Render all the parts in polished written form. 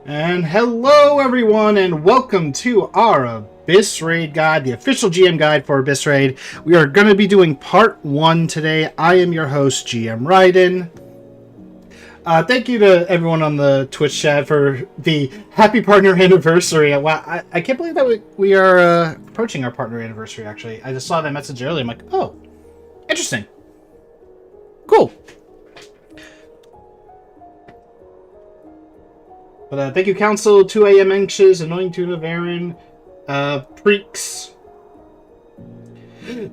And hello everyone, and welcome to our Abyss Raid guide, the official GM guide for Abyss Raid. We are going to be doing part 1 today. I am your host, GM Raiden. Thank you to everyone on the Twitch chat for the happy partner anniversary. Wow, I can't believe that we are approaching our partner anniversary, actually. I just saw that message earlier. I'm like, oh, interesting. Cool. But thank you, Council, 2 AM Anxious, Annoying Tuna Varen, Preeks.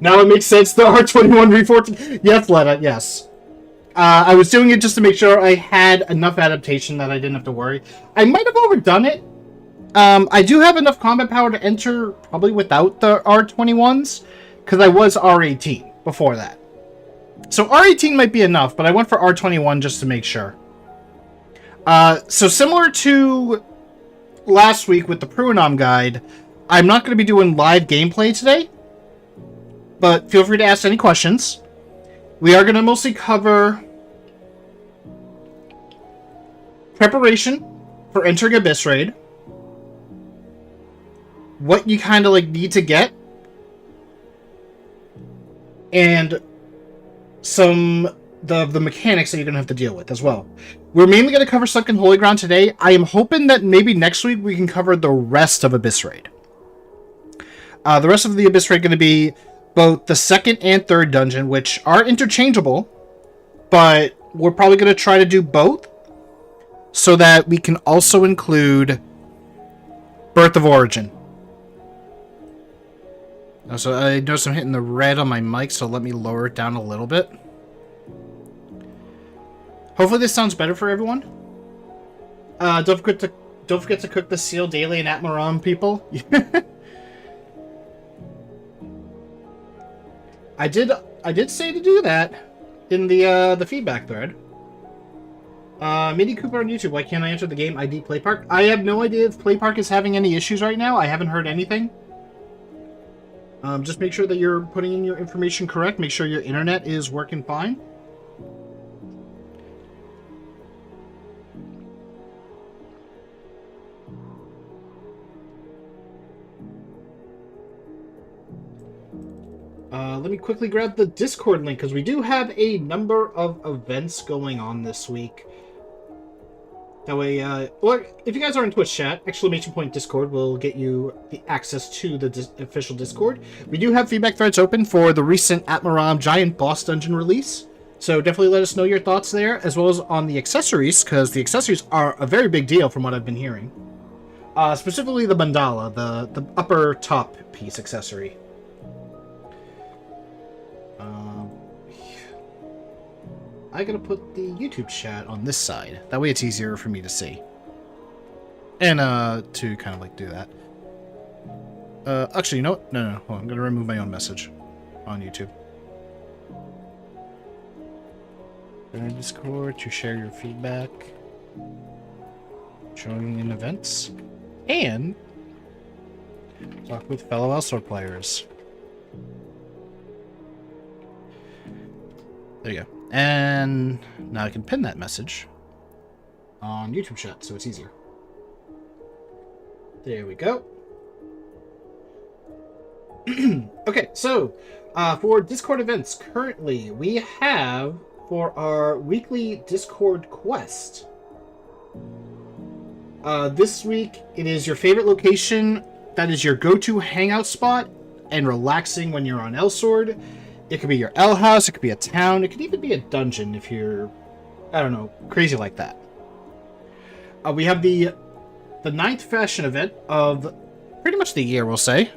Now it makes sense, the R21 Re14. Yes, Letta, yes. I was doing it just to make sure I had enough adaptation that I didn't have to worry. I might have overdone it. I do have enough combat power to enter probably without the R21s, because I was R18 before that. So R18 might be enough, but I went for R21 just to make sure. So similar to last week with the Pruanom guide, I'm not going to be doing live gameplay today, but feel free to ask any questions. We are going to mostly cover preparation for entering Abyss Raid, what you kind of like need to get, and some the mechanics that you're going to have to deal with as well. We're mainly going to cover Sunken Holy Ground today. I am hoping that maybe next week we can cover the rest of Abyss Raid. The rest of the Abyss Raid going to be both the second and third dungeon, which are interchangeable, but we're probably going to try to do both so that we can also include Birth of Origin. So I notice I'm hitting the red on my mic, so let me lower it down a little bit. Hopefully this sounds better for everyone. Don't forget to cook the seal daily in Atmaram, people. I did say to do that in the feedback thread. Mini Cooper on YouTube. Why can't I enter the game ID Playpark? I have no idea if Playpark is having any issues right now. I haven't heard anything. Just make sure that you're putting in your information correct. Make sure your internet is working fine. Let me quickly grab the Discord link, because we do have a number of events going on this week. That way, or if you guys are in Twitch chat, exclamation point Discord will get you the access to the official Discord. We do have feedback threads open for the recent Atmaram Giant Boss Dungeon release. So definitely let us know your thoughts there, as well as on the accessories, because the accessories are a very big deal from what I've been hearing. Specifically the mandala, the upper top piece accessory. I gotta put the YouTube chat on this side. That way it's easier for me to see. And, to kind of, like, do that. Actually, you know what? No, hold on. I'm gonna remove my own message on YouTube. Join Discord to share your feedback. Join in events. And talk with fellow Elsword players. There you go. And now I can pin that message on YouTube chat, so it's easier. There we go. Okay, so for Discord events, currently we have for our weekly Discord quest. This week, it is your favorite location that is your go-to hangout spot and relaxing when you're on Elsword. It could be your L house, it could be a town, it could even be a dungeon if you're, I don't know, crazy like that. We have the 9th fashion event of pretty much the year, we'll say.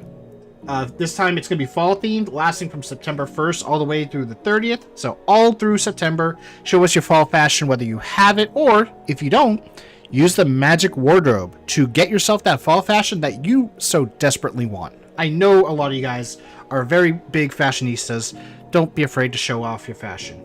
This time it's going to be fall themed, lasting from September 1st all the way through the 30th. So all through September, show us your fall fashion, whether you have it or, if you don't, use the magic wardrobe to get yourself that fall fashion that you so desperately want. I know a lot of you guys are very big fashionistas. Don't be afraid to show off your fashion.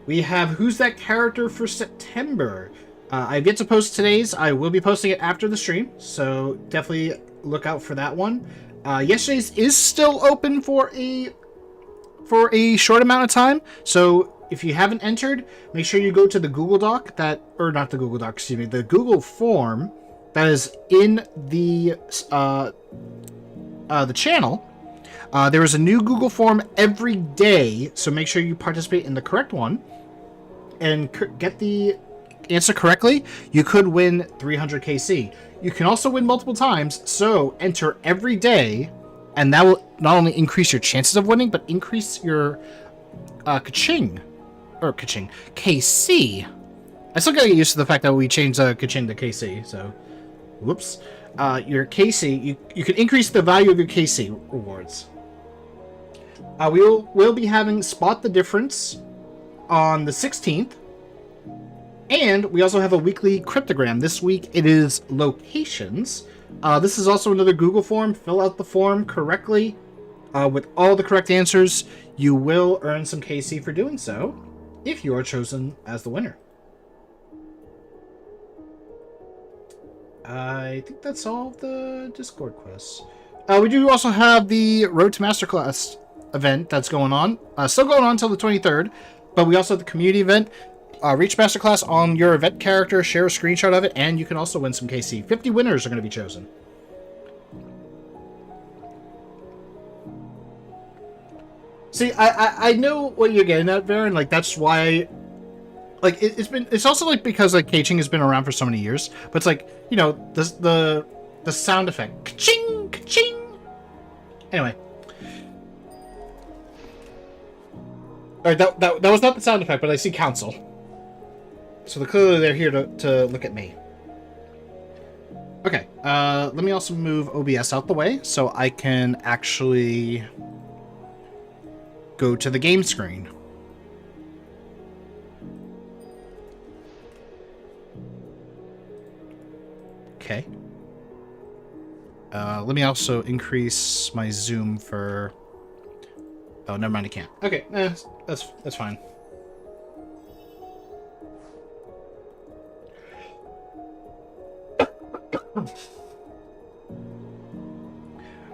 We have Who's That Character for September. I've yet to post today's. I will be posting it after the stream, so definitely look out for that one. Yesterday's is still open for a short amount of time, so if you haven't entered, make sure you go to the Google Doc or not the Google Doc, excuse me, the Google form that is in the channel. There is a new Google form every day, so make sure you participate in the correct one and get the answer correctly. You could win 300 KC. You can also win multiple times, so enter every day, and that will not only increase your chances of winning, but increase your KC. I still gotta get used to the fact that we changed Kaching to KC, so whoops. Your KC, you can increase the value of your KC rewards. We'll be having Spot the Difference on the 16th. And we also have a weekly cryptogram. This week it is locations. This is also another Google form. Fill out the form correctly with all the correct answers. You will earn some KC for doing so if you are chosen as the winner. I think that's all of the Discord quests. We do also have the Road to Masterclass event that's going on. Still going on until the 23rd, but we also have the community event. Reach Masterclass on your event character, share a screenshot of it, and you can also win some KC. 50 winners are going to be chosen. See, I know what you're getting at, Varen. Like, that's why... Like, it's also, like, because, like, Kaching has been around for so many years. But it's like, you know, the sound effect. Ka-ching! Ka-ching! Anyway. Alright, that was not the sound effect, but I see council. So clearly they're here to look at me. Okay, let me also move OBS out the way so I can actually go to the game screen. Okay. Let me also increase my zoom for... Oh, never mind, I can't. Okay, that's fine.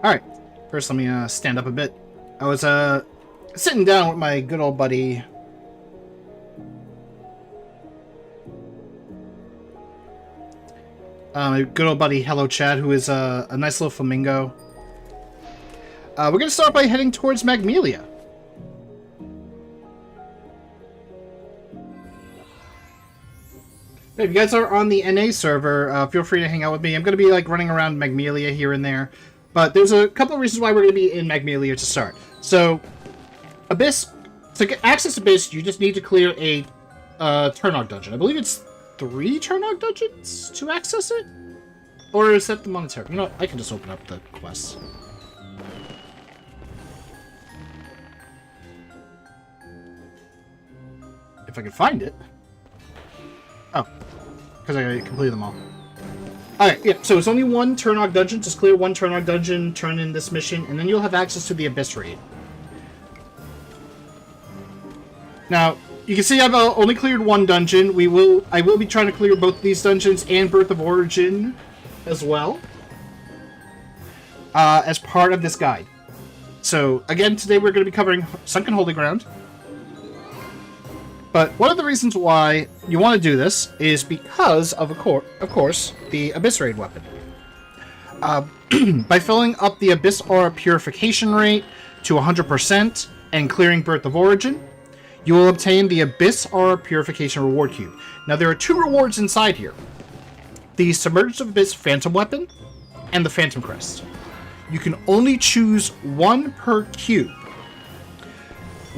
Alright, first let me stand up a bit. I was sitting down with my good old buddy Hello Chad, who is a nice little flamingo. We're gonna start by heading towards Magmelia. If you guys are on the NA server, feel free to hang out with me. I'm going to be like running around Magmelia here and there. But there's a couple of reasons why we're going to be in Magmelia to start. So, Abyss, to get access to Abyss, you just need to clear a Turnog dungeon. I believe it's 3 Turnog dungeons to access it? Or is that the monetary? You know what? I can just open up the quests. If I can find it. Oh, because I completed them all. Alright, yeah, so it's only 1 Turnog dungeon. Just clear 1 Turnog dungeon, turn in this mission, and then you'll have access to the Abyss raid. Now, you can see I've only cleared 1 dungeon. I will be trying to clear both these dungeons and Birth of Origin as well. As part of this guide. So, again, today we're going to be covering Sunken Holy Ground. But one of the reasons why you want to do this is because of course, the Abyss Raid weapon. By filling up the Abyss Aura Purification rate to 100% and clearing Birth of Origin, you will obtain the Abyss Aura Purification Reward Cube. Now, there are 2 rewards inside here. The Submerged Abyss Phantom Weapon and the Phantom Crest. You can only choose 1 per cube.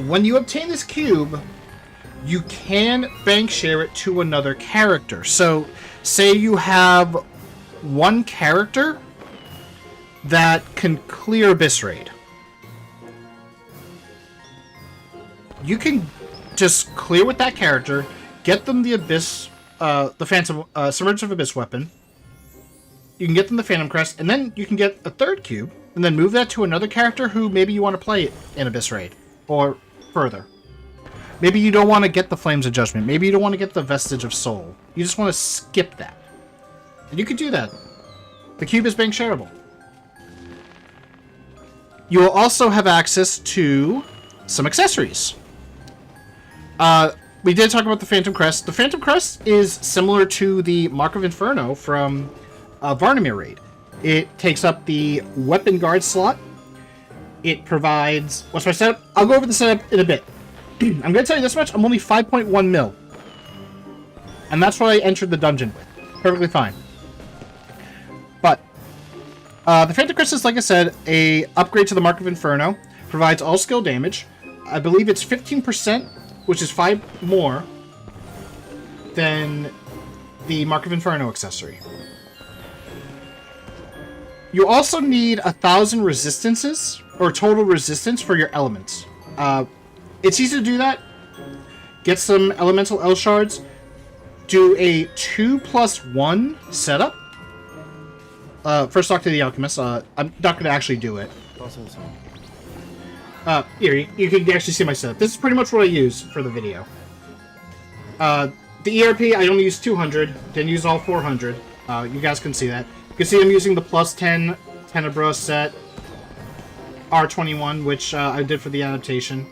When you obtain this cube, you can bank share it to another character. So, say you have 1 character that can clear Abyss Raid. You can just clear with that character, get them the Abyss, the Phantom, Submerged Abyss weapon. You can get them the Phantom Crest, and then you can get a 3rd cube, and then move that to another character who maybe you want to play in Abyss Raid, or further. Maybe you don't want to get the Flames of Judgment. Maybe you don't want to get the Vestige of Soul. You just want to skip that. And you could do that. The cube is bank shareable. You will also have access to some accessories. We did talk about the Phantom Crest. The Phantom Crest is similar to the Mark of Inferno from Varnamir Raid. It takes up the weapon guard slot. It provides... What's my setup? I'll go over the setup in a bit. I'm going to tell you this much. I'm only 5.1 mil. And that's what I entered the dungeon with. Perfectly fine. But the Phantom Crest is, like I said, a upgrade to the Mark of Inferno. Provides all skill damage. I believe it's 15%, which is 5 more than the Mark of Inferno accessory. You also need 1,000 resistances, or total resistance for your elements. It's easy to do that. Get some elemental L shards. Do a 2+1 setup. First talk to the alchemist. I'm not going to actually do it. Here, you can actually see my setup. This is pretty much what I use for the video. The ERP, I only use 200. Didn't use all 400. You guys can see that. You can see I'm using the +10 Tenebra set R21, which I did for the adaptation.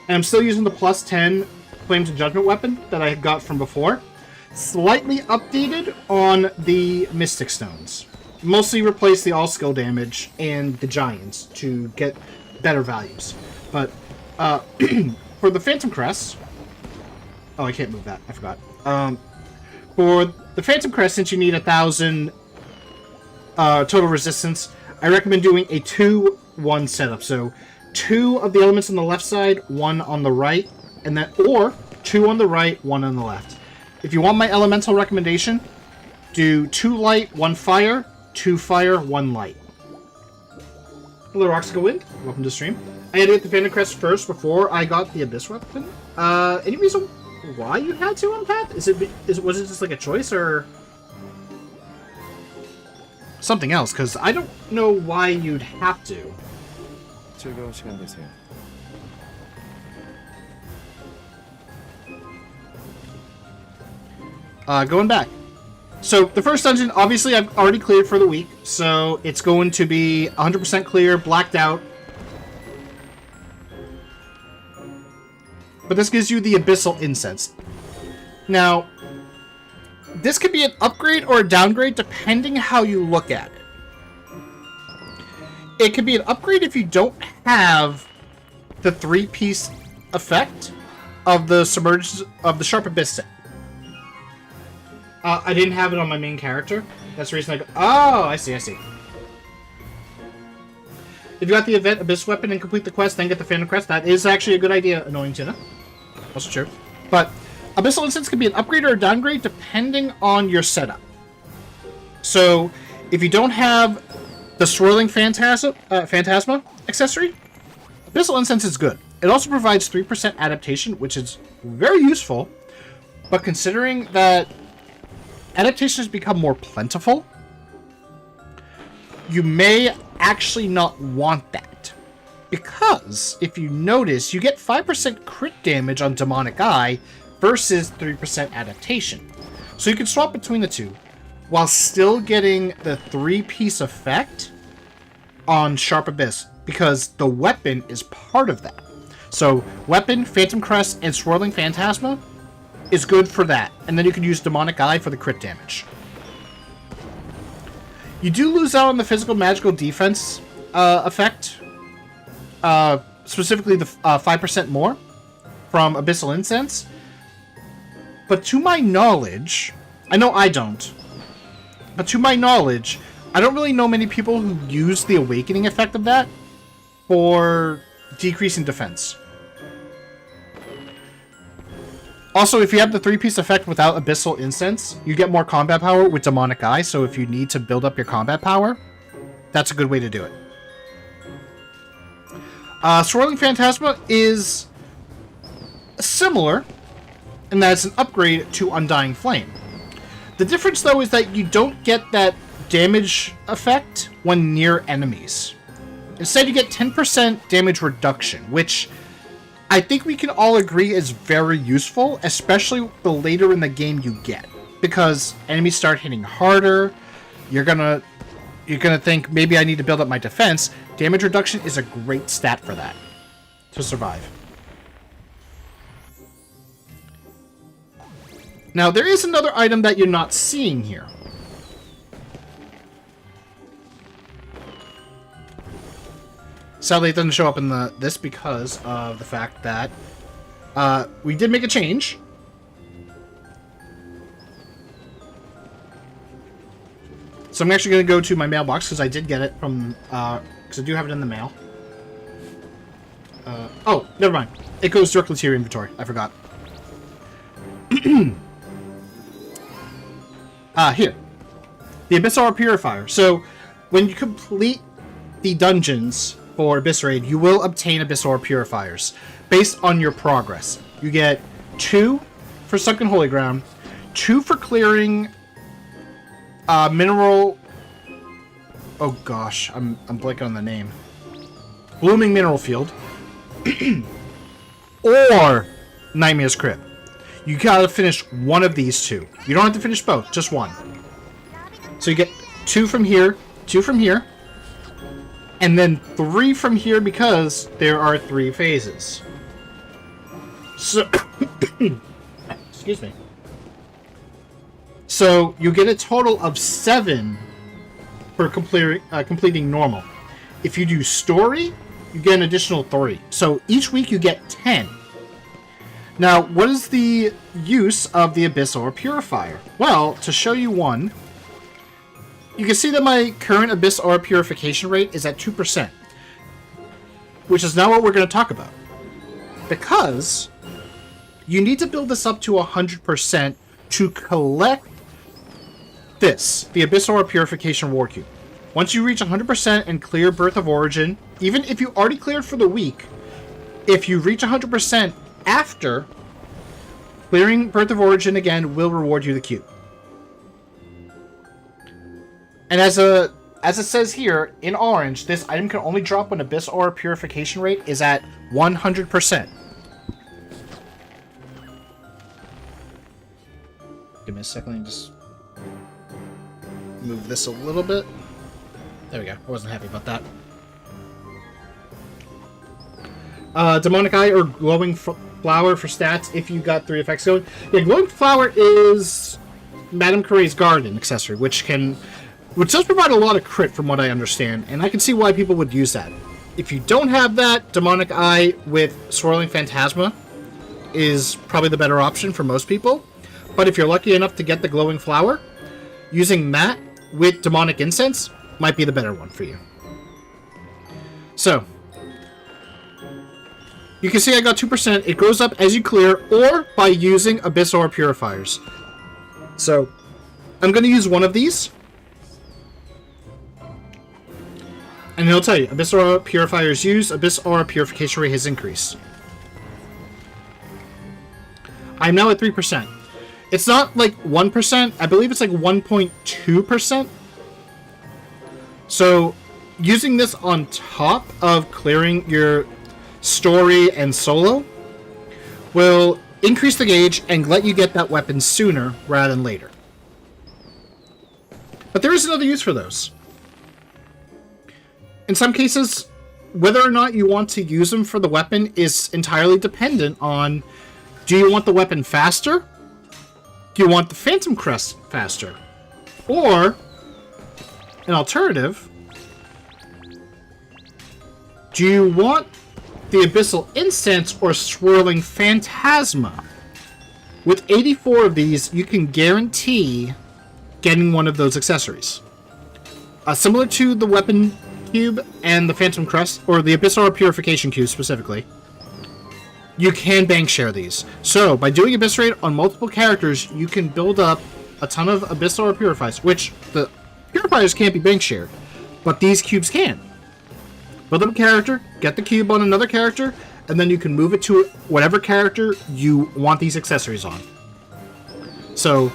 And I'm still using the +10 Flames of Judgment weapon that I got from before. Slightly updated on the Mystic Stones. Mostly replaced the all-skill damage and the Giants to get better values. But for the Phantom Crest... Oh, I can't move that. I forgot. For the Phantom Crest, since you need 1,000 total resistance, I recommend doing a 2-1 setup. So 2 of the elements on the left side, 1 on the right, and then or 2 on the right, 1 on the left. If you want my elemental recommendation, do 2 light, 1 fire, 2 fire, 1 light. Hello, Roxical Wind. Welcome to stream. I had to get the Phantom Crest first before I got the Abyss weapon. Any reason why you had to on Path? Was it just like a choice or something else? Because I don't know why you'd have to. Going back. So, the first dungeon, obviously, I've already cleared for the week. So, it's going to be 100% clear, blacked out. But this gives you the Abyssal Incense. Now, this could be an upgrade or a downgrade depending how you look at it. It could be an upgrade if you don't have the 3-piece effect of the Sharp Abyss set. I didn't have it on my main character. That's the reason I go... Oh, I see. If you got the event Abyss Weapon and complete the quest, then get the Phantom Crest, that is actually a good idea, Annoying Tina. Also true. But Abyssal Incense can be an upgrade or a downgrade depending on your setup. So, if you don't have the Swirling Phantasma accessory, Abyssal Incense is good. It also provides 3% adaptation, which is very useful. But considering that adaptation has become more plentiful, you may actually not want that. Because, if you notice, you get 5% crit damage on Demonic Eye versus 3% adaptation. So you can swap between the two, while still getting the 3-piece effect on Sharp Abyss, because the weapon is part of that. So, Weapon, Phantom Crest, and Swirling Phantasma is good for that. And then you can use Demonic Eye for the crit damage. You do lose out on the physical magical defense effect. Specifically the 5% more from Abyssal Incense. But to my knowledge, I know I don't, but to my knowledge, I don't really know many people who use the Awakening effect of that for decreasing defense. Also, if you have the 3-piece effect without Abyssal Incense, you get more combat power with Demonic Eye, so if you need to build up your combat power, that's a good way to do it. Swirling Phantasma is similar, and that's an upgrade to Undying Flame. The difference, though, is that you don't get that damage effect when near enemies. Instead, you get 10% damage reduction, which I think we can all agree is very useful, especially the later in the game you get. Because enemies start hitting harder, you're gonna think, maybe I need to build up my defense. Damage reduction is a great stat for that, to survive. Now, there is another item that you're not seeing here. Sadly, it doesn't show up in this because of the fact that we did make a change. So I'm actually going to go to my mailbox because I did get it from, because I do have it in the mail. Oh, never mind. It goes directly to your inventory. I forgot. Here. The Abyss Aura Purifier. So, when you complete the dungeons for Abyss Raid, you will obtain Abyss Aura Purifiers based on your progress. You get 2 for Sunken Holy Ground, 2 for clearing mineral... Oh gosh, I'm blanking on the name. Blooming Mineral Field. Or Nightmare's Crypt. You gotta finish one of these 2. You don't have to finish both, just one. So you get 2 from here, 2 from here, and then 3 from here because there are 3 phases. So, excuse me. So you get a total of 7 for completing normal. If you do story, you get an additional 3. So each week you get 10. Now, what is the use of the Abyss Aura Purifier? Well, to show you one, you can see that my current Abyss Aura Purification rate is at 2%, which is not what we're going to talk about. Because you need to build this up to 100% to collect this, the Abyss Aura Purification War Cube. Once you reach 100% and clear Birth of Origin, even if you already cleared for the week, if you reach 100% after, clearing Birth of Origin again will reward you the cube. And as it says here, in orange, this item can only drop when Abyss Aura Purification rate is at 100%. Give me a second, let me just move this a little bit. There we go. I wasn't happy about that. Demonic Eye or Glowing Flower for stats if you got 3 effects going. Yeah, Glowing Flower is Madame Coray's Garden accessory, which does provide a lot of crit from what I understand, and I can see why people would use that. If you don't have that, Demonic Eye with Swirling Phantasma is probably the better option for most people. But if you're lucky enough to get the Glowing Flower, using that with Demonic Incense might be the better one for you. So, you can see I got 2%. It goes up as you clear, or by using Abyss Aura Purifiers. So, I'm going to use one of these. And it'll tell you, Abyss Aura Purifiers used, Abyss Aura Purification rate has increased. I'm now at 3%. It's not like 1%, I believe it's like 1.2%. So, using this on top of clearing your story and solo will increase the gauge and let you get that weapon sooner rather than later. But there is another use for those. In some cases, whether or not you want to use them for the weapon is entirely dependent on, do you want the weapon faster? Do you want the Phantom Crest faster? Or, an alternative, do you want the Abyssal Incense or Swirling Phantasma? With 84 of these, you can guarantee getting one of those accessories. Similar to the Weapon Cube and the Phantom Crest, or the Abyss Aura Purification Cube specifically, you can bank share these. So, by doing Abyss Raid on multiple characters, you can build up a ton of Abyss Aura Purifiers, which the Purifiers can't be bank shared, but these cubes can. Build up a character, get the cube on another character, and then you can move it to whatever character you want these accessories on. So,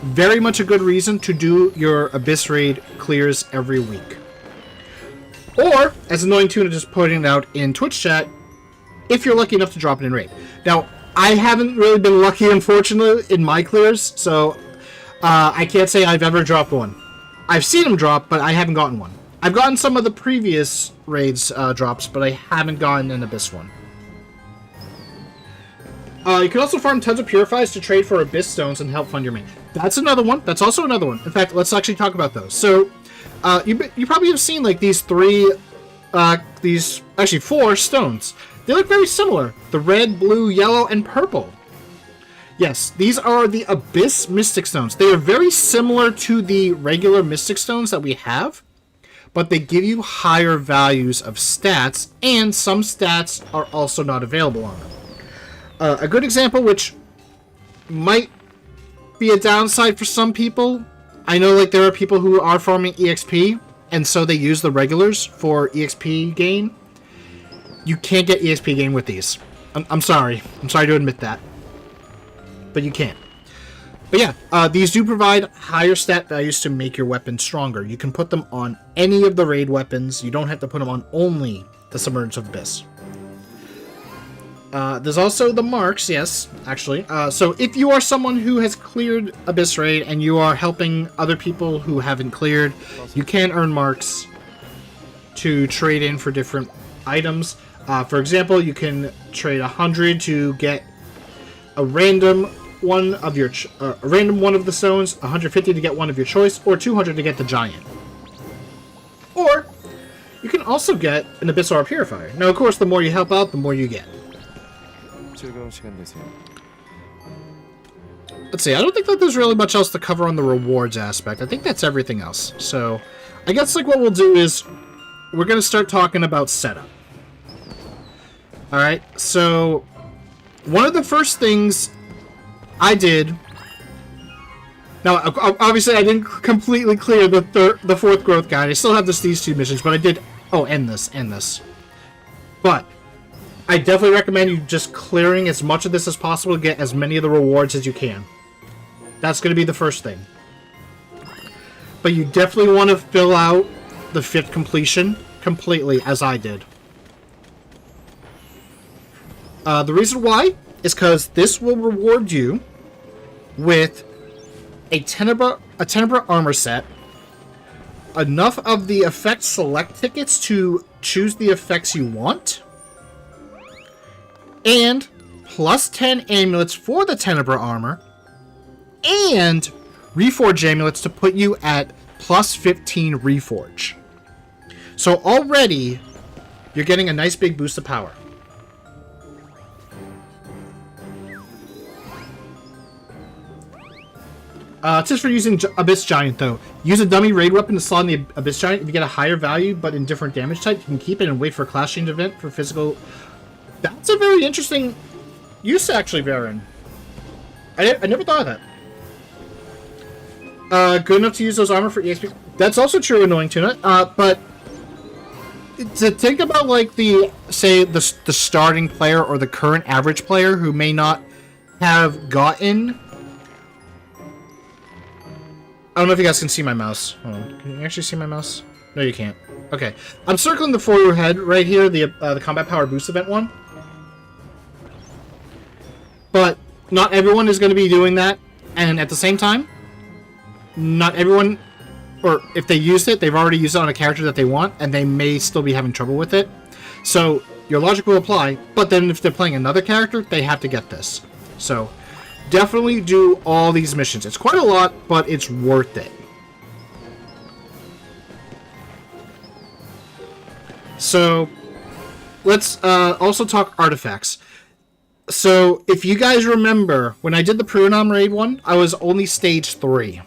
very much a good reason to do your Abyss Raid clears every week. Or, as Annoying Tuna just putting it out in Twitch chat, if you're lucky enough to drop it in Raid. Now, I haven't really been lucky, unfortunately, in my clears, so I can't say I've ever dropped one. I've seen them drop, but I haven't gotten one. I've gotten some of the previous Raids drops, but I haven't gotten an Abyss one. You can also farm tons of purifies to trade for abyss stones and help fund your main. That's another one. That's also another one. In fact, let's actually talk about those. So, you probably have seen like these four stones. They look very similar. The red, blue, yellow, and purple. Yes, these are the Abyss Mystic Stones. They are very similar to the regular Mystic Stones that we have, but they give you higher values of stats, and some stats are also not available on them. A good example, which might be a downside for some people, I know like there are people who are farming EXP, and so they use the regulars for EXP gain. You can't get EXP gain with these. I'm sorry. I'm sorry to admit that. But you can't. But yeah, these do provide higher stat values to make your weapon stronger. You can put them on any of the raid weapons. You don't have to put them on only the Submergence of Abyss. There's also the marks, yes, actually. So if you are someone who has cleared Abyss Raid and you are helping other people who haven't cleared, you can earn marks to trade in for different items. For example, you can trade 100 to get a random one of your the stones, 150 to get one of your choice, or 200 to get the giant. Or you can also get an Abyss Aura Purifier. Now, of course, the more you help out, the more you get. Let's see, I don't think that there's really much else to cover on the rewards aspect. I think that's everything else. So, I guess like what we'll do is we're going to start talking about setup. Alright, so one of the first things I did... Now, obviously I didn't completely clear the fourth growth guide. I still have these two missions, but I did... Oh, and this. But I definitely recommend you just clearing as much of this as possible to get as many of the rewards as you can. That's going to be the first thing. But you definitely want to fill out the 5th completion completely, as I did. The reason why is because this will reward you with a Tenebra armor set, enough of the effect select tickets to choose the effects you want, and plus 10 amulets for the Tenebra armor, and Reforge amulets to put you at plus 15 Reforge. So already, you're getting a nice big boost of power. Tips for using Abyss Giant, though. Use a dummy raid weapon to slot in the Abyss Giant. If you get a higher value, but in different damage type, you can keep it and wait for a class change event for physical... That's a very interesting use, actually, Varen. I never thought of that. Good enough to use those armor for EXP. That's also true, Annoying Tuna. But to think about, like, the starting player or the current average player who may not have gotten... I don't know if you guys can see my mouse. Hold on. Can you actually see my mouse? No, you can't. Okay. I'm circling the for your head right here, the Combat Power Boost event one. But not everyone is going to be doing that. And at the same time, not everyone, or if they used it, they've already used it on a character that they want, and they may still be having trouble with it. So your logic will apply, but then if they're playing another character, they have to get this. So... definitely do all these missions. It's quite a lot, but it's worth it. So, let's also talk artifacts. So, if you guys remember, when I did the Prunom raid one, I was only stage 3.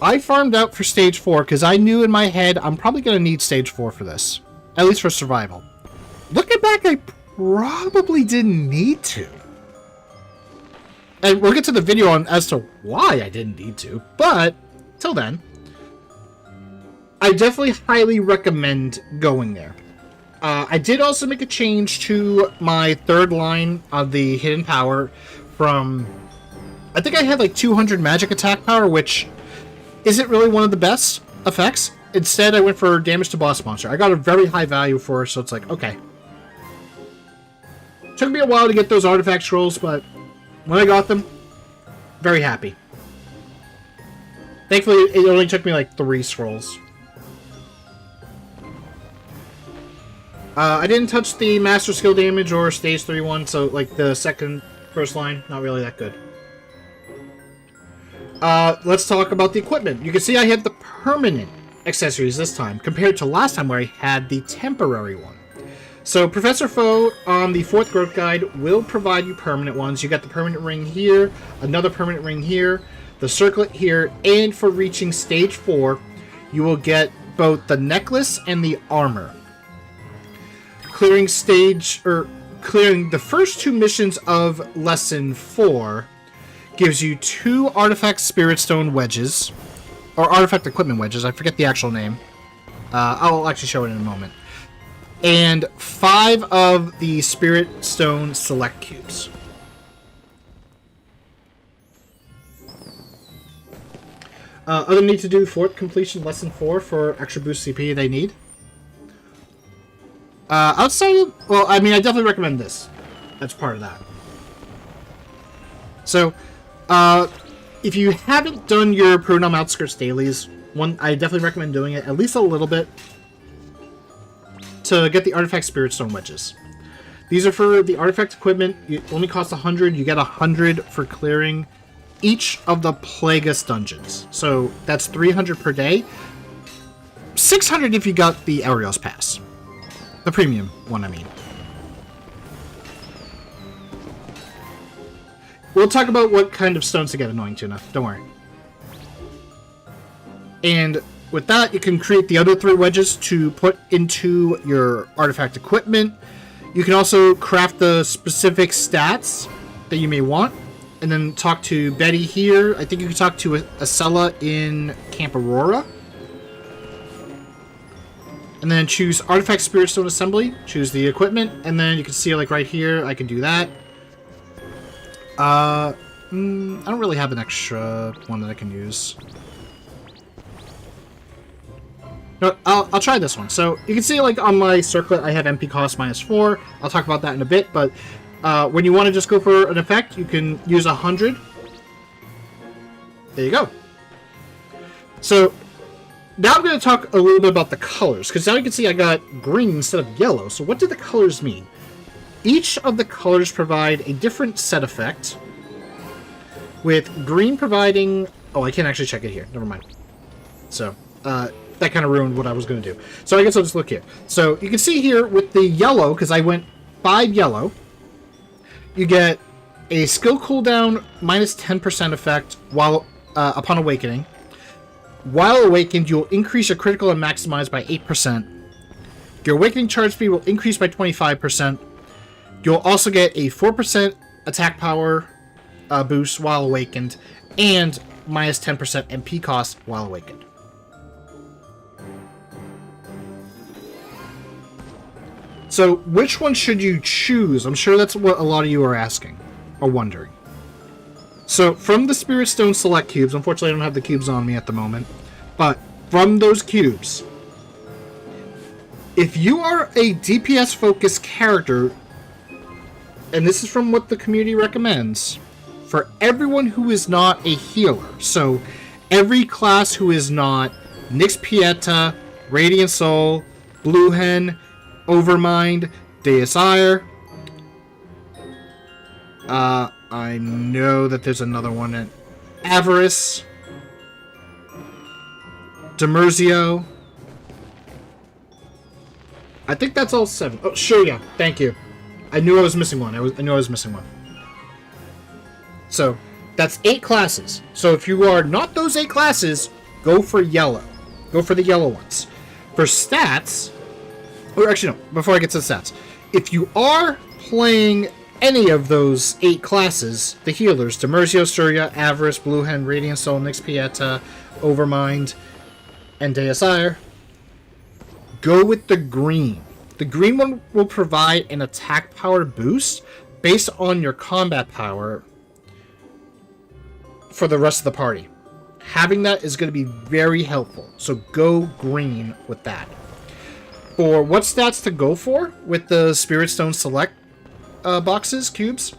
I farmed out for stage 4 because I knew in my head I'm probably going to need stage 4 for this. At least for survival. Looking back, I probably didn't need to. And we'll get to the video on as to why I didn't need to, but till then, I definitely highly recommend going there. I did also make a change to my third line of the hidden power from... I think I had like 200 magic attack power, which isn't really one of the best effects. Instead, I went for damage to boss monster. I got a very high value for it, so it's like, okay. Took me a while to get those artifact scrolls, but... when I got them, very happy. Thankfully, it only took me like 3 scrolls. I didn't touch the master skill damage or stage 3 one, so like the first line, not really that good. Let's talk about the equipment. You can see I had the permanent accessories this time, compared to last time where I had the temporary one. So Professor Foe on the 4th growth guide will provide you permanent ones. You got the permanent ring here, another permanent ring here, the circlet here, and for reaching stage 4, you will get both the necklace and the armor. Clearing the first 2 missions of lesson 4 gives you 2 artifact spirit stone wedges, or artifact equipment wedges, I forget the actual name. I'll actually show it in a moment. And 5 of the spirit stone select cubes. Other need to do 4th completion lesson 4 for extra boost CP they need. Outside of, well, I mean, I definitely recommend this. That's part of that. So, if you haven't done your Pronom Outskirts dailies, I definitely recommend doing it at least a little bit to get the Artifact Spirit Stone Wedges. These are for the artifact equipment. It only costs 100. You get 100 for clearing each of the Plagueis dungeons. So that's 300 per day. 600 if you got the Ariel's Pass. The premium one, I mean. We'll talk about what kind of stones to get, Annoying Tuna. Don't worry. And with that, you can create the other 3 wedges to put into your artifact equipment. You can also craft the specific stats that you may want. And then talk to Betty here. I think you can talk to Acela in Camp Aurora. And then choose Artifact Spirit Stone Assembly. Choose the equipment. And then you can see, like, right here, I can do that. I don't really have an extra one that I can use. No, I'll try this one. So, you can see, like, on my circlet, I have MP cost -4. I'll talk about that in a bit, but when you want to just go for an effect, you can use 100. There you go. So, now I'm going to talk a little bit about the colors, because now you can see I got green instead of yellow. So what do the colors mean? Each of the colors provide a different set effect, with green providing... Oh, I can't actually check it here. Never mind. So, that kind of ruined what I was going to do. So I guess I'll just look here. So you can see here with the yellow, because I went 5 yellow, you get a skill cooldown -10% effect while upon awakening. While awakened, you'll increase your critical and maximize by 8%. Your awakening charge speed will increase by 25%. You'll also get a 4% attack power boost while awakened, and -10% MP cost while awakened. So, which one should you choose? I'm sure that's what a lot of you are asking, or wondering. So, from the Spirit Stone Select Cubes, unfortunately I don't have the cubes on me at the moment, but from those cubes, if you are a DPS-focused character, and this is from what the community recommends, for everyone who is not a healer, so every class who is not Nyx Pieta, Radiant Soul, Blue Hen, Overmind, Deus Ire, I know that there's another one at Avarice, Demerzio. I think that's all 7. Oh, sure, yeah. Thank you. I knew I was missing one. I knew I was missing one. So, that's 8 classes. So if you are not those 8 classes, go for yellow. Go for the yellow ones. For stats, or actually no, before I get to the stats, if you are playing any of those 8 classes, the healers, Demerzio, Surya, Avarice, Blue Hen, Radiant Soul, Nyx Pieta, Overmind, and Deus Ire, go with the green. The green one will provide an attack power boost based on your combat power for the rest of the party. Having that is going to be very helpful, so go green with that. For what stats to go for with the Spirit Stone Select boxes, cubes,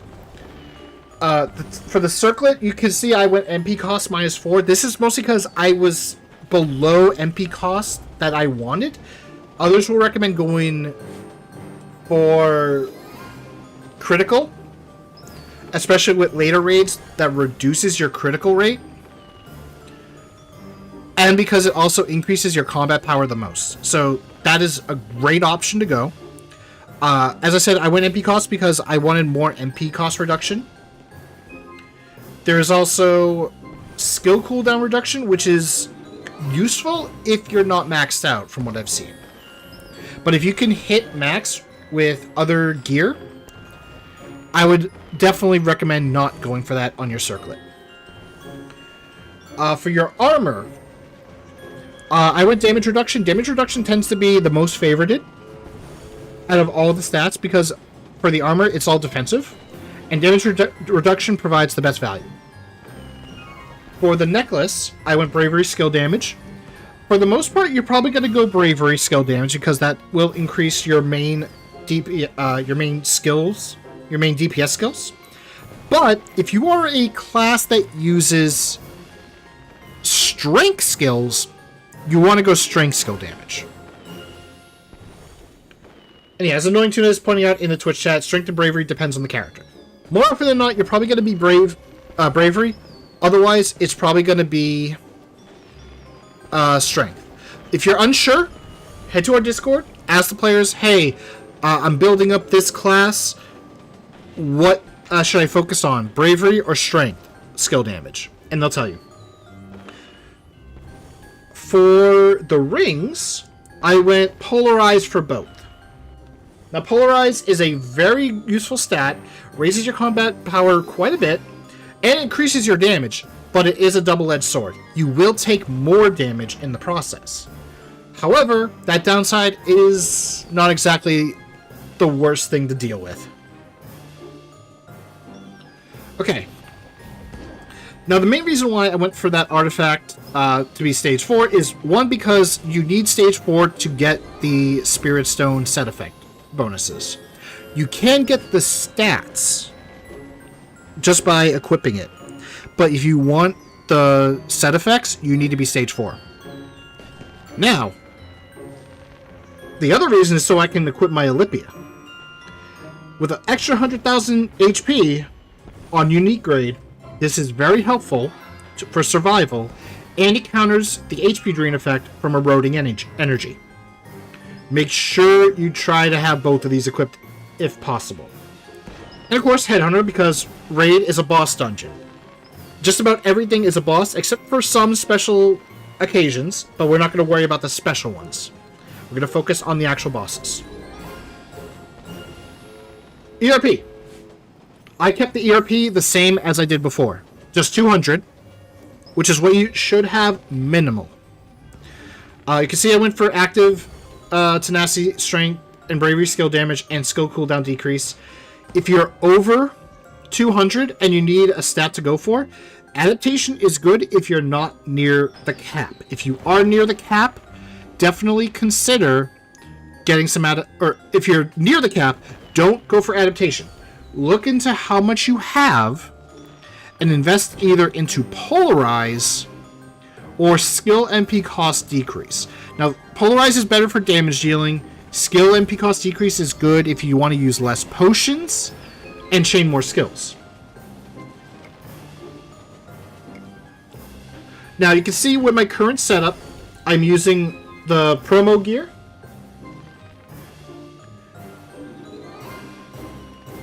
for the circlet, you can see I went MP cost -4. This is mostly because I was below MP cost that I wanted. Others will recommend going for critical, especially with later raids, that reduces your critical rate. And because it also increases your combat power the most. So that is a great option to go. As I said, I went MP cost because I wanted more MP cost reduction. There is also skill cooldown reduction, which is useful if you're not maxed out, from what I've seen. But if you can hit max with other gear, I would definitely recommend not going for that on your circlet. For your armor, I went damage reduction. Damage reduction tends to be the most favorited out of all the stats because for the armor, it's all defensive, and damage reduction provides the best value. For the necklace, I went bravery skill damage. For the most part, you're probably going to go bravery skill damage because that will increase your main skills, your main DPS skills. But if you are a class that uses strength skills, you want to go strength skill damage. And yeah, as Annoying Tuna is pointing out in the Twitch chat, strength and bravery depends on the character. More often than not, you're probably going to be bravery. Otherwise, it's probably going to be strength. If you're unsure, head to our Discord, ask the players, hey, I'm building up this class. What should I focus on, bravery or strength skill damage? And they'll tell you. For the rings, I went polarized for both. Now, polarize is a very useful stat, raises your combat power quite a bit, and increases your damage, but it is a double-edged sword. You will take more damage in the process. However, that downside is not exactly the worst thing to deal with. Okay. Now, the main reason why I went for that artifact to be stage 4 is, one, because you need stage 4 to get the Spirit Stone set effect bonuses. You can get the stats just by equipping it, but if you want the set effects, you need to be stage 4. Now, the other reason is so I can equip my Olympia. With an extra 100,000 HP on unique grade, this is very helpful for survival, and it counters the HP drain effect from eroding energy. Make sure you try to have both of these equipped if possible. And of course, Headhunter, because Raid is a boss dungeon. Just about everything is a boss, except for some special occasions, but we're not going to worry about the special ones. We're going to focus on the actual bosses. ERP. I kept the ERP the same as I did before. Just 200, which is what you should have minimal. You can see I went for active tenacity, strength, and bravery skill damage, and skill cooldown decrease. If you're over 200 and you need a stat to go for, adaptation is good if you're not near the cap. If you are near the cap, definitely consider getting some or if you're near the cap, don't go for adaptation. Look into how much you have and invest either into polarize or skill MP cost decrease. Now, polarize is better for damage dealing. Skill MP cost decrease is good if you want to use less potions and chain more skills. Now, you can see with my current setup, I'm using the promo gear,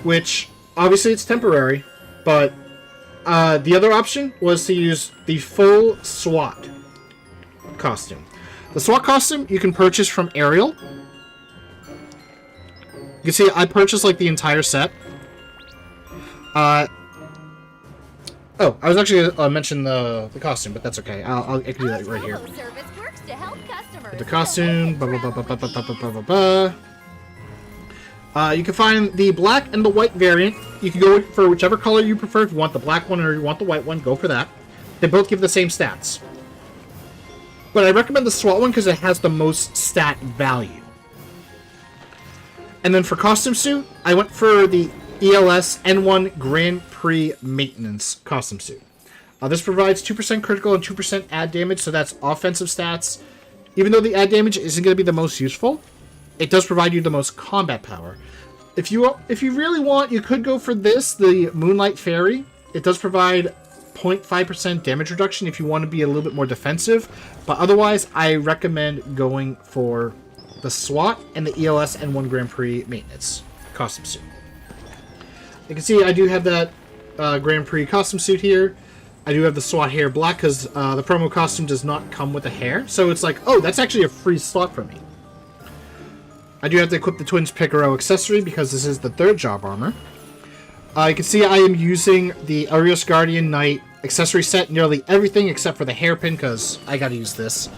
which obviously it's temporary, but the other option was to use the full SWAT costume. The SWAT costume you can purchase from Ariel. You can see I purchased like the entire set. I was actually going to mention the costume, but that's okay. I can do that right here. The costume, blah, blah, blah, blah, blah, blah, blah, blah, blah. You can find the black and the white variant. You can go for whichever color you prefer. If you want the black one or you want the white one, go for that. They both give the same stats. But I recommend the SWAT one because it has the most stat value. And then for costume suit, I went for the ELS N1 Grand Prix Maintenance costume suit. This provides 2% critical and 2% add damage, so that's offensive stats. Even though the add damage isn't going to be the most useful, it does provide you the most combat power. If you really want, you could go for this, the Moonlight Fairy. It does provide 0.5% damage reduction if you want to be a little bit more defensive, but otherwise I recommend going for the SWAT and the ELS N1 Grand Prix maintenance costume suit. You can see I do have that Grand Prix costume suit here. I do have the SWAT hair black because the promo costume does not come with the hair, so it's like, oh, that's actually a free slot for me. I do have to equip the Twins Picaro accessory because this is the 3rd job armor. You can see I am using the Arios Guardian Knight accessory set, nearly everything except for the hairpin because I gotta use this.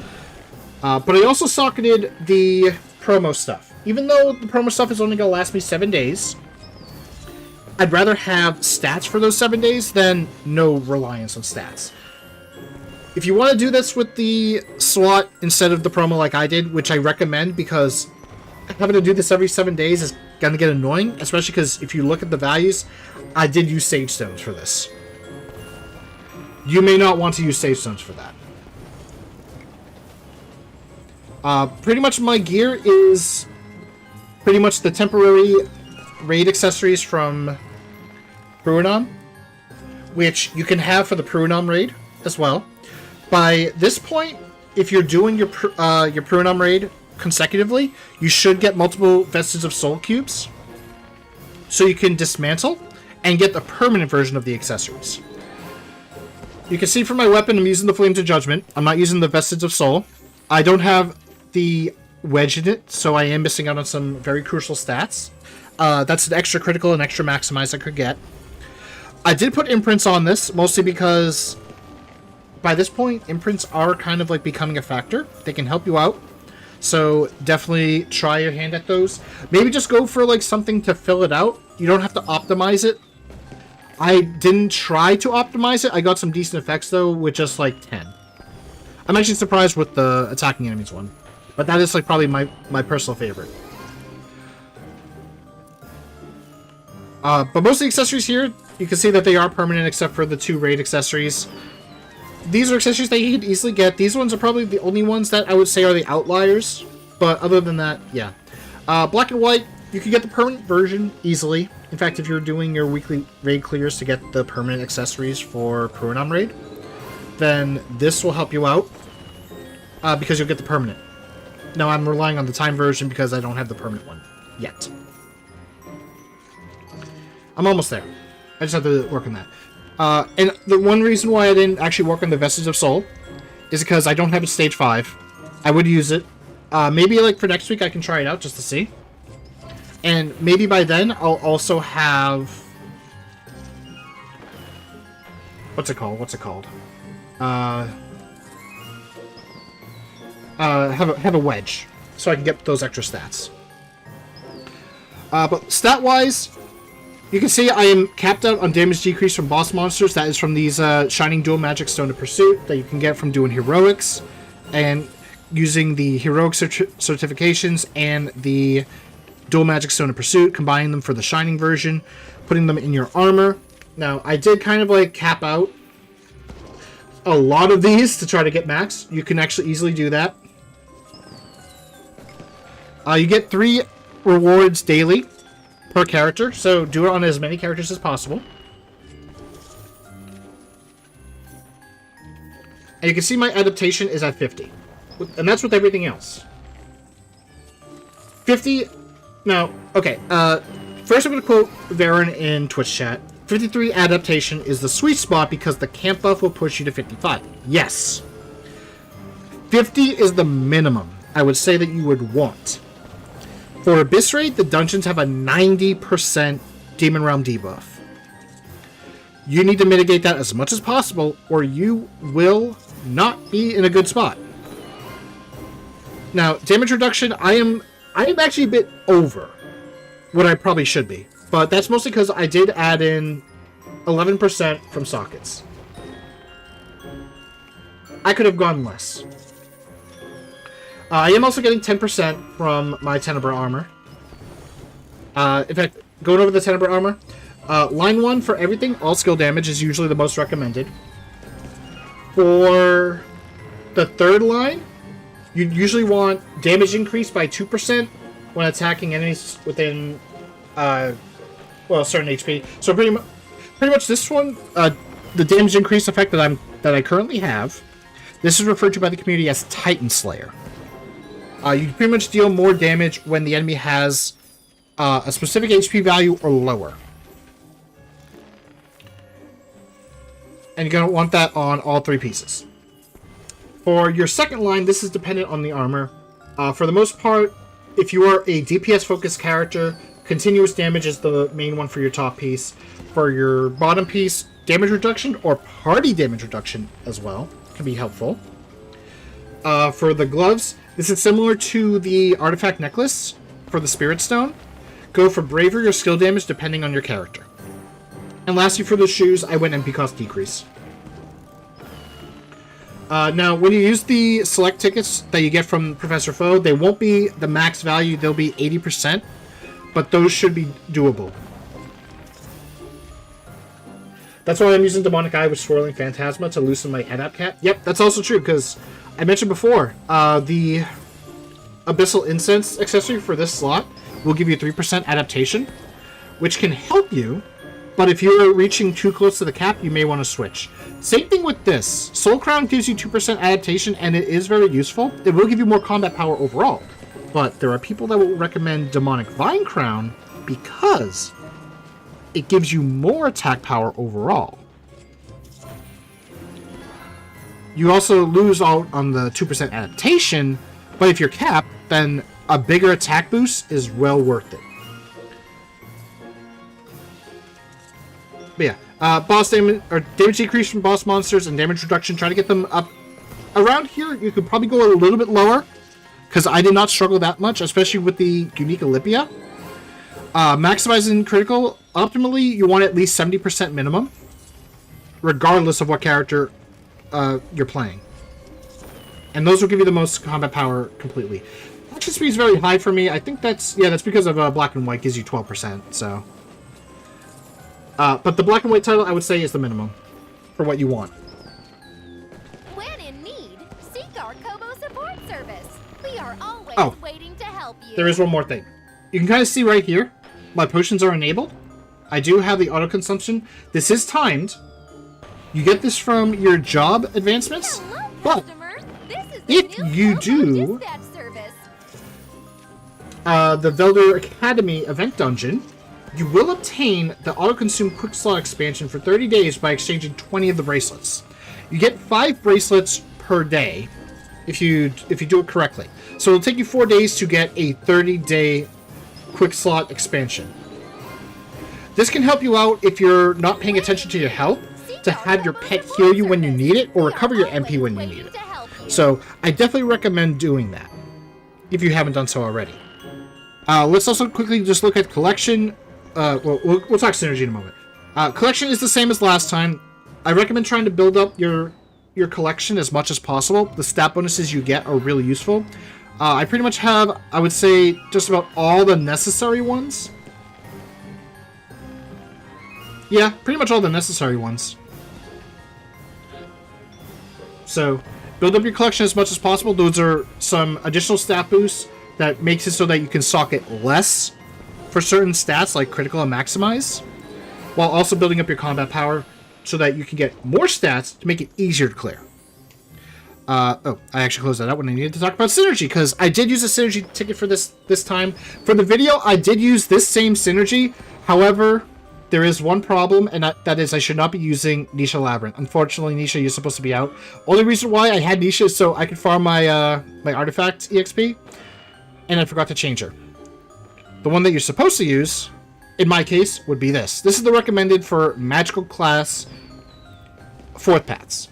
But I also socketed the promo stuff. Even though the promo stuff is only gonna last me 7 days, I'd rather have stats for those 7 days than no reliance on stats. If you want to do this with the SWAT instead of the promo like I did, which I recommend because having to do this every 7 days is going to get annoying, especially because if you look at the values, I did use Sage Stones for this. You may not want to use Sage Stones for that. Pretty much my gear is pretty much the temporary raid accessories from Pruanon, which you can have for the Pruanon raid as well. By this point, if you're doing your Pruanon raid consecutively, you should get multiple Vestiges of Soul cubes, so you can dismantle and get the permanent version of the accessories. You can see from my weapon, I'm using the Flames of Judgment. I'm not using the Vestiges of Soul. I don't have the wedge in it, so I am missing out on some very crucial stats. That's an extra critical and extra maximize I could get. I did put imprints on this, mostly because by this point, imprints are kind of like becoming a factor. They can help you out. So definitely try your hand at those. Maybe just go for like something to fill it out. You don't have to optimize it. I didn't try to optimize it. I got some decent effects though with just like 10. I'm actually surprised with the attacking enemies one. But that is like probably my personal favorite. But most of the accessories here, you can see that they are permanent except for the 2 raid accessories. These are accessories that you can easily get. These ones are probably the only ones that I would say are the outliers. But other than that, yeah. Black and white, you can get the permanent version easily. In fact, if you're doing your weekly raid clears to get the permanent accessories for Pruanon raid, then this will help you out. Because you'll get the permanent. Now, I'm relying on the time version because I don't have the permanent one yet. I'm almost there. I just have to work on that. And the one reason why I didn't actually work on the Vestiges of Soul is because I don't have a stage 5. I would use it. Maybe like for next week I can try it out just to see. And maybe by then I'll also have... What's it called? Have a wedge. So I can get those extra stats. But stat-wise... You can see I am capped out on damage decrease from boss monsters. That is from these Shining Dual Magic Stone of Pursuit that you can get from doing heroics. And using the heroic certifications and the Dual Magic Stone of Pursuit, combining them for the Shining version, putting them in your armor. Now, I did kind of like cap out a lot of these to try to get max. You can actually easily do that. You get 3 rewards daily per character, so do it on as many characters as possible. And you can see my adaptation is at 50. And that's with everything else. 50... Now, okay, first I'm going to quote Varen in Twitch chat. 53 adaptation is the sweet spot because the camp buff will push you to 55. Yes. 50 is the minimum I would say that you would want. For Abyss Raid, the dungeons have a 90% Demon Realm debuff. You need to mitigate that as much as possible, or you will not be in a good spot. Now, damage reduction, I am actually a bit over what I probably should be. But that's mostly because I did add in 11% from sockets. I could have gone less. I am also getting 10% from my Tenebra armor. In fact, going over the Tenebra armor, line 1 for everything, all skill damage is usually the most recommended. For the third line, you usually want damage increase by 2%, when attacking enemies within, well, certain HP. So pretty much this one, the damage increase effect that I currently have, this is referred to by the community as Titan Slayer. You pretty much deal more damage when the enemy has a specific HP value or lower. And you're going to want that on all 3 pieces. For your second line, this is dependent on the armor. For the most part, if you are a DPS-focused character, continuous damage is the main one for your top piece. For your bottom piece, damage reduction or party damage reduction as well can be helpful. For the gloves, this is similar to the artifact necklace for the Spirit Stone. Go for bravery or skill damage depending on your character. And lastly, for the shoes, I went MP cost decrease. Now, when you use the select tickets that you get from Professor Foe, they won't be the max value, they'll be 80%, but those should be doable. That's why I'm using Demonic Eye with Swirling Phantasma to loosen my head up cap. Yep, that's also true, because I mentioned before, the Abyssal Incense accessory for this slot will give you 3% adaptation, which can help you, but if you're reaching too close to the cap, you may want to switch. Same thing with this. Soul Crown gives you 2% adaptation, and it is very useful. It will give you more combat power overall, but there are people that will recommend Demonic Vine Crown because it gives you more attack power overall. You also lose out on the 2% adaptation, but if you're capped, then a bigger attack boost is well worth it. But yeah, boss damage or damage decrease from boss monsters and damage reduction. Try to get them up around here. You could probably go a little bit lower because I did not struggle that much, especially with the unique Olympia. Maximizing critical, optimally you want at least 70% minimum, regardless of what character you're playing. And those will give you the most combat power completely. Action speed is very high for me. I think that's because of black and white gives you 12%. So, but the black and white title I would say is the minimum for what you want. When in need, seek our Kobo support service. We are always waiting to help you. There is one more thing. You can kind of see right here, my potions are enabled. I do have the auto consumption. This is timed. You get this from your job advancements, Hello, but if you do the Velder Academy event dungeon, you will obtain the auto-consume quick slot expansion for 30 days by exchanging 20 of the bracelets. You get 5 bracelets per day if you do it correctly. So it'll take you 4 days to get a 30-day quick slot expansion. This can help you out if you're not paying attention to your health, to have your pet heal you when you need it, or recover your MP when you need it. So I definitely recommend doing that, if you haven't done so already. Let's also quickly just look at collection. We'll talk synergy in a moment. Collection is the same as last time. I recommend trying to build up your collection as much as possible. The stat bonuses you get are really useful. I pretty much have, I would say, just about all the necessary ones. Yeah, pretty much all the necessary ones. So, build up your collection as much as possible. Those are some additional stat boosts that makes it so that you can socket less for certain stats like critical and maximize, while also building up your combat power so that you can get more stats to make it easier to clear. I actually closed that out when I needed to talk about synergy, because I did use a synergy ticket for this time. For the video, I did use this same synergy. However, there is one problem, and that is I should not be using Nisha Labyrinth. Unfortunately, Nisha, you're supposed to be out. Only reason why I had Nisha is so I could farm my my artifact EXP, and I forgot to change her. The one that you're supposed to use, in my case, would be this. This is the recommended for magical class 4th paths.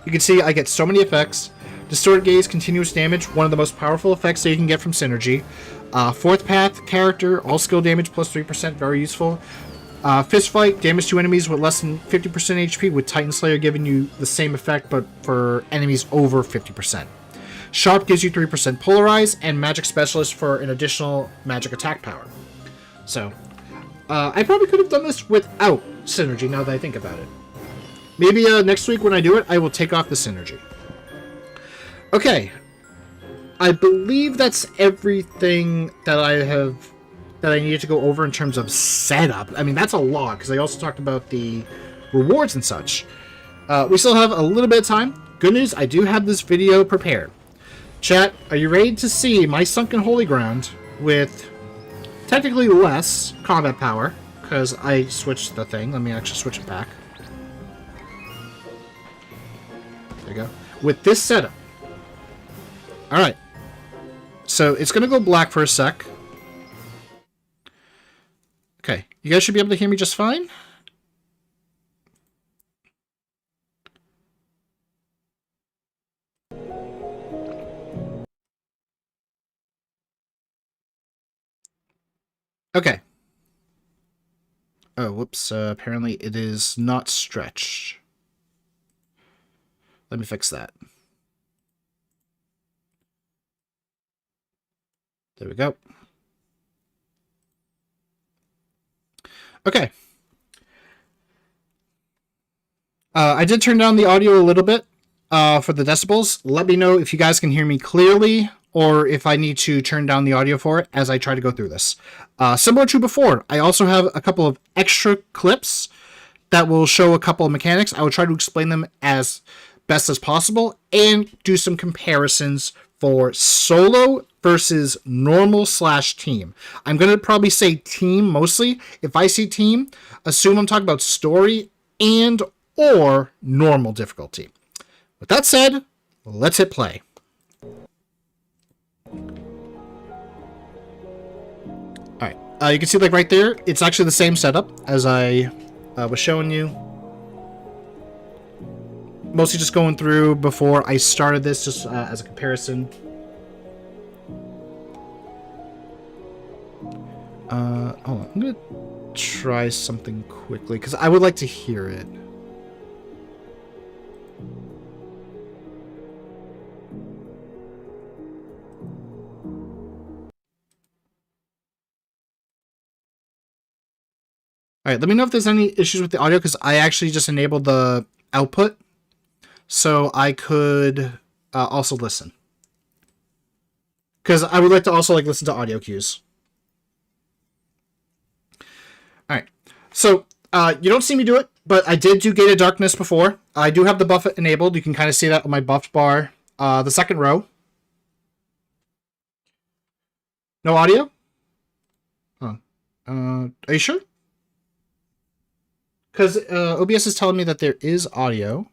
You can see I get so many effects. Distorted Gaze, continuous damage, one of the most powerful effects that you can get from synergy. 4th path character, all skill damage plus 3%, very useful. Fist Fight, damage to enemies with less than 50% HP, with Titan Slayer giving you the same effect, but for enemies over 50%. Sharp gives you 3% Polarize, and Magic Specialist for an additional magic attack power. So, I probably could have done this without synergy, now that I think about it. Maybe next week when I do it, I will take off the synergy. Okay. I believe that's everything that I needed to go over in terms of setup. I mean, that's a lot, because I also talked about the rewards and such. We still have a little bit of time. Good news, I do have this video prepared. Chat, are you ready to see my Sunken Holy Ground with technically less combat power? Because I switched the thing. Let me actually switch it back. There you go. With this setup. Alright. So it's going to go black for a sec. Okay. You guys should be able to hear me just fine. Okay. Oh, whoops. Apparently it is not stretched. Let me fix that. There we go. Okay. I did turn down the audio a little bit for the decibels. Let me know if you guys can hear me clearly or if I need to turn down the audio for it as I try to go through this. Similar to before, I also have a couple of extra clips that will show a couple of mechanics. I will try to explain them as best as possible and do some comparisons for solo versus normal / team. I'm going to probably say team mostly. If I see team, assume I'm talking about story and or normal difficulty. With that said, let's hit play. Alright, you can see like right there, it's actually the same setup as I was showing you. Mostly just going through before I started this, just as a comparison. Hold on, I'm gonna try something quickly, because I would like to hear it. Alright, let me know if there's any issues with the audio, because I actually just enabled the output so I could also listen. Because I would like to also like listen to audio cues. Alright, so you don't see me do it, but I did do Gate of Darkness before. I do have the buff enabled. You can kind of see that on my buffed bar. The second row. No audio? Huh. Are you sure? Because OBS is telling me that there is audio.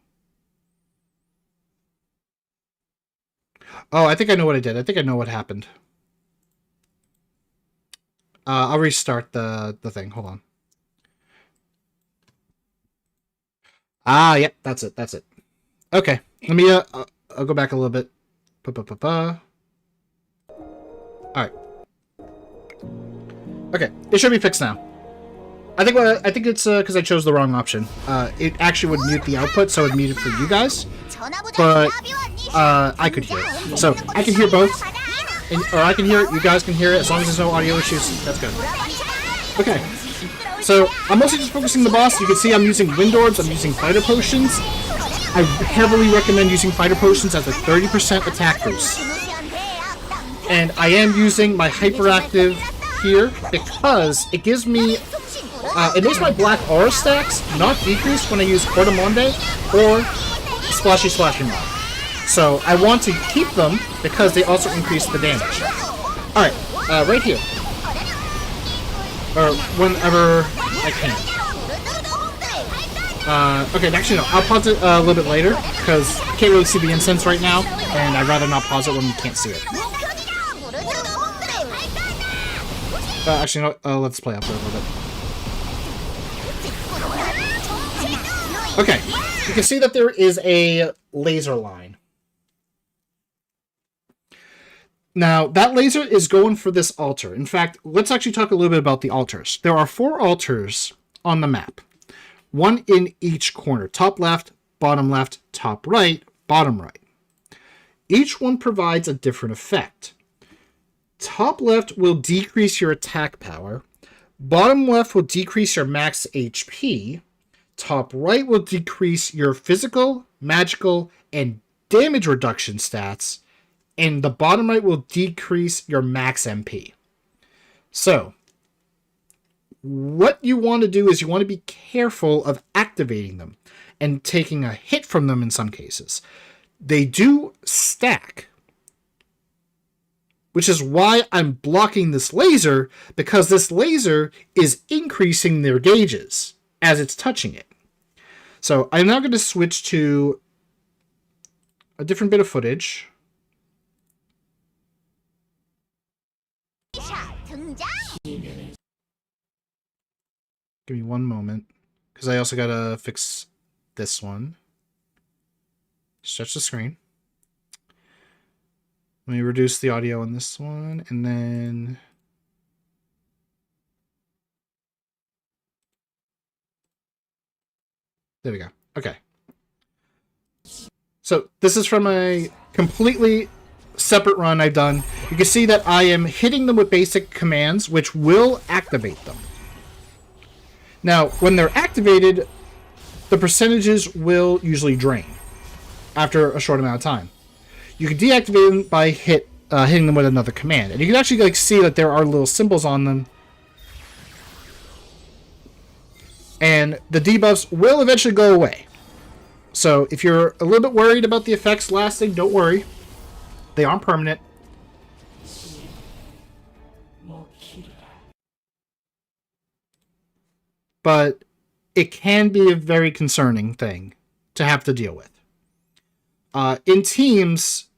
Oh, I think I know what I did. I think I know what happened. I'll restart the thing. Hold on. Ah, yep, that's it. That's it. Okay, let me I'll go back a little bit. All right. Okay, it should be fixed now. I think it's because I chose the wrong option. It actually would mute the output, so it would mute it for you guys. But I could hear it, so I can hear both, or I can hear it. You guys can hear it as long as there's no audio issues. That's good. Okay, so I'm mostly just focusing the boss. You can see I'm using wind orbs. I'm using fighter potions. I heavily recommend using fighter potions as a 30% attack boost, and I am using my hyperactive here because it gives me. It makes my black aura stacks not decrease when I use Cordamonde or Splashy Mob. So I want to keep them because they also increase the damage. Alright, right here. Or whenever I can. Okay, actually no, I'll pause it a little bit later because I can't really see the incense right now, and I'd rather not pause it when you can't see it. Actually, no, let's play up there a little bit. Okay, you can see that there is a laser line. Now, that laser is going for this altar. In fact, let's actually talk a little bit about the altars. There are 4 altars on the map. One in each corner. Top left, top right, bottom right. Each one provides a different effect. Top left will decrease your attack power. Bottom left will decrease your max HP. Top right will decrease your physical, magical, and damage reduction stats. and the bottom right will decrease your max MP. So, what you want to do is you want to be careful of activating them and taking a hit from them in some cases. They do stack, which is why I'm blocking this laser, because this laser is increasing their gauges as it's touching it. So I'm now going to switch to a different bit of footage. Give me one moment, because I also got to fix this one. Stretch the screen. Let me reduce the audio on this one, and then... There we go. Okay. So this is from a completely separate run I've done. You can see that I am hitting them with basic commands, which will activate them. Now, when they're activated, the percentages will usually drain after a short amount of time. You can deactivate them by hitting them with another command. And you can actually see that there are little symbols on them. And the debuffs will eventually go away. So if you're a little bit worried about the effects lasting, don't worry. They aren't permanent. But it can be a very concerning thing to have to deal with. In teams,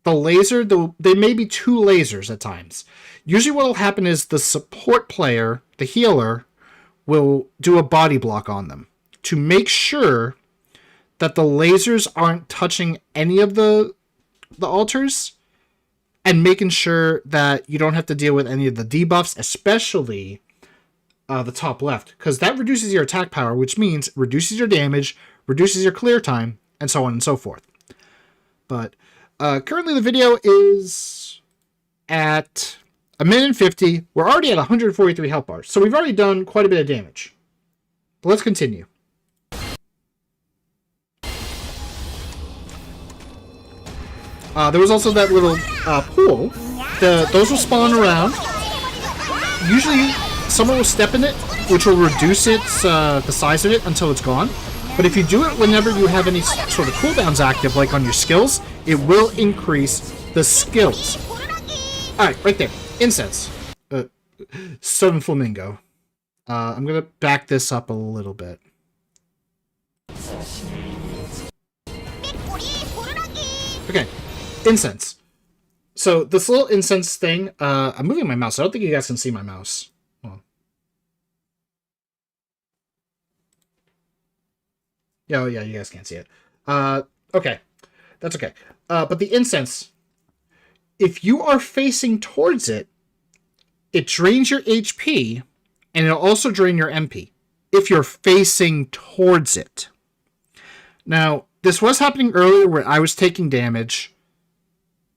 the laser, there may be two lasers at times. Usually what will happen is the support player, the healer, will do a body block on them to make sure that the lasers aren't touching any of the altars, and making sure that you don't have to deal with any of the debuffs, especially the top left, because that reduces your attack power, which means reduces your damage, reduces your clear time, and so on and so forth. But currently the video is at 1:50. We're already at 143 health bars, so we've already done quite a bit of damage. But let's continue. There was also that little pool. Those will spawn around. Usually someone will step in it, which will reduce its the size of it until it's gone. But if you do it whenever you have any sort of cooldowns active, like on your skills, it will increase the skills. Alright, right there. Incense. Southern Flamingo. I'm going to back this up a little bit. Okay. Incense. So this little incense thing, I'm moving my mouse. I don't think you guys can see my mouse. Well. Oh, yeah, you guys can't see it. Okay. That's okay. But the incense, if you are facing towards it, it drains your HP, and it'll also drain your MP if you're facing towards it. Now, this was happening earlier where I was taking damage,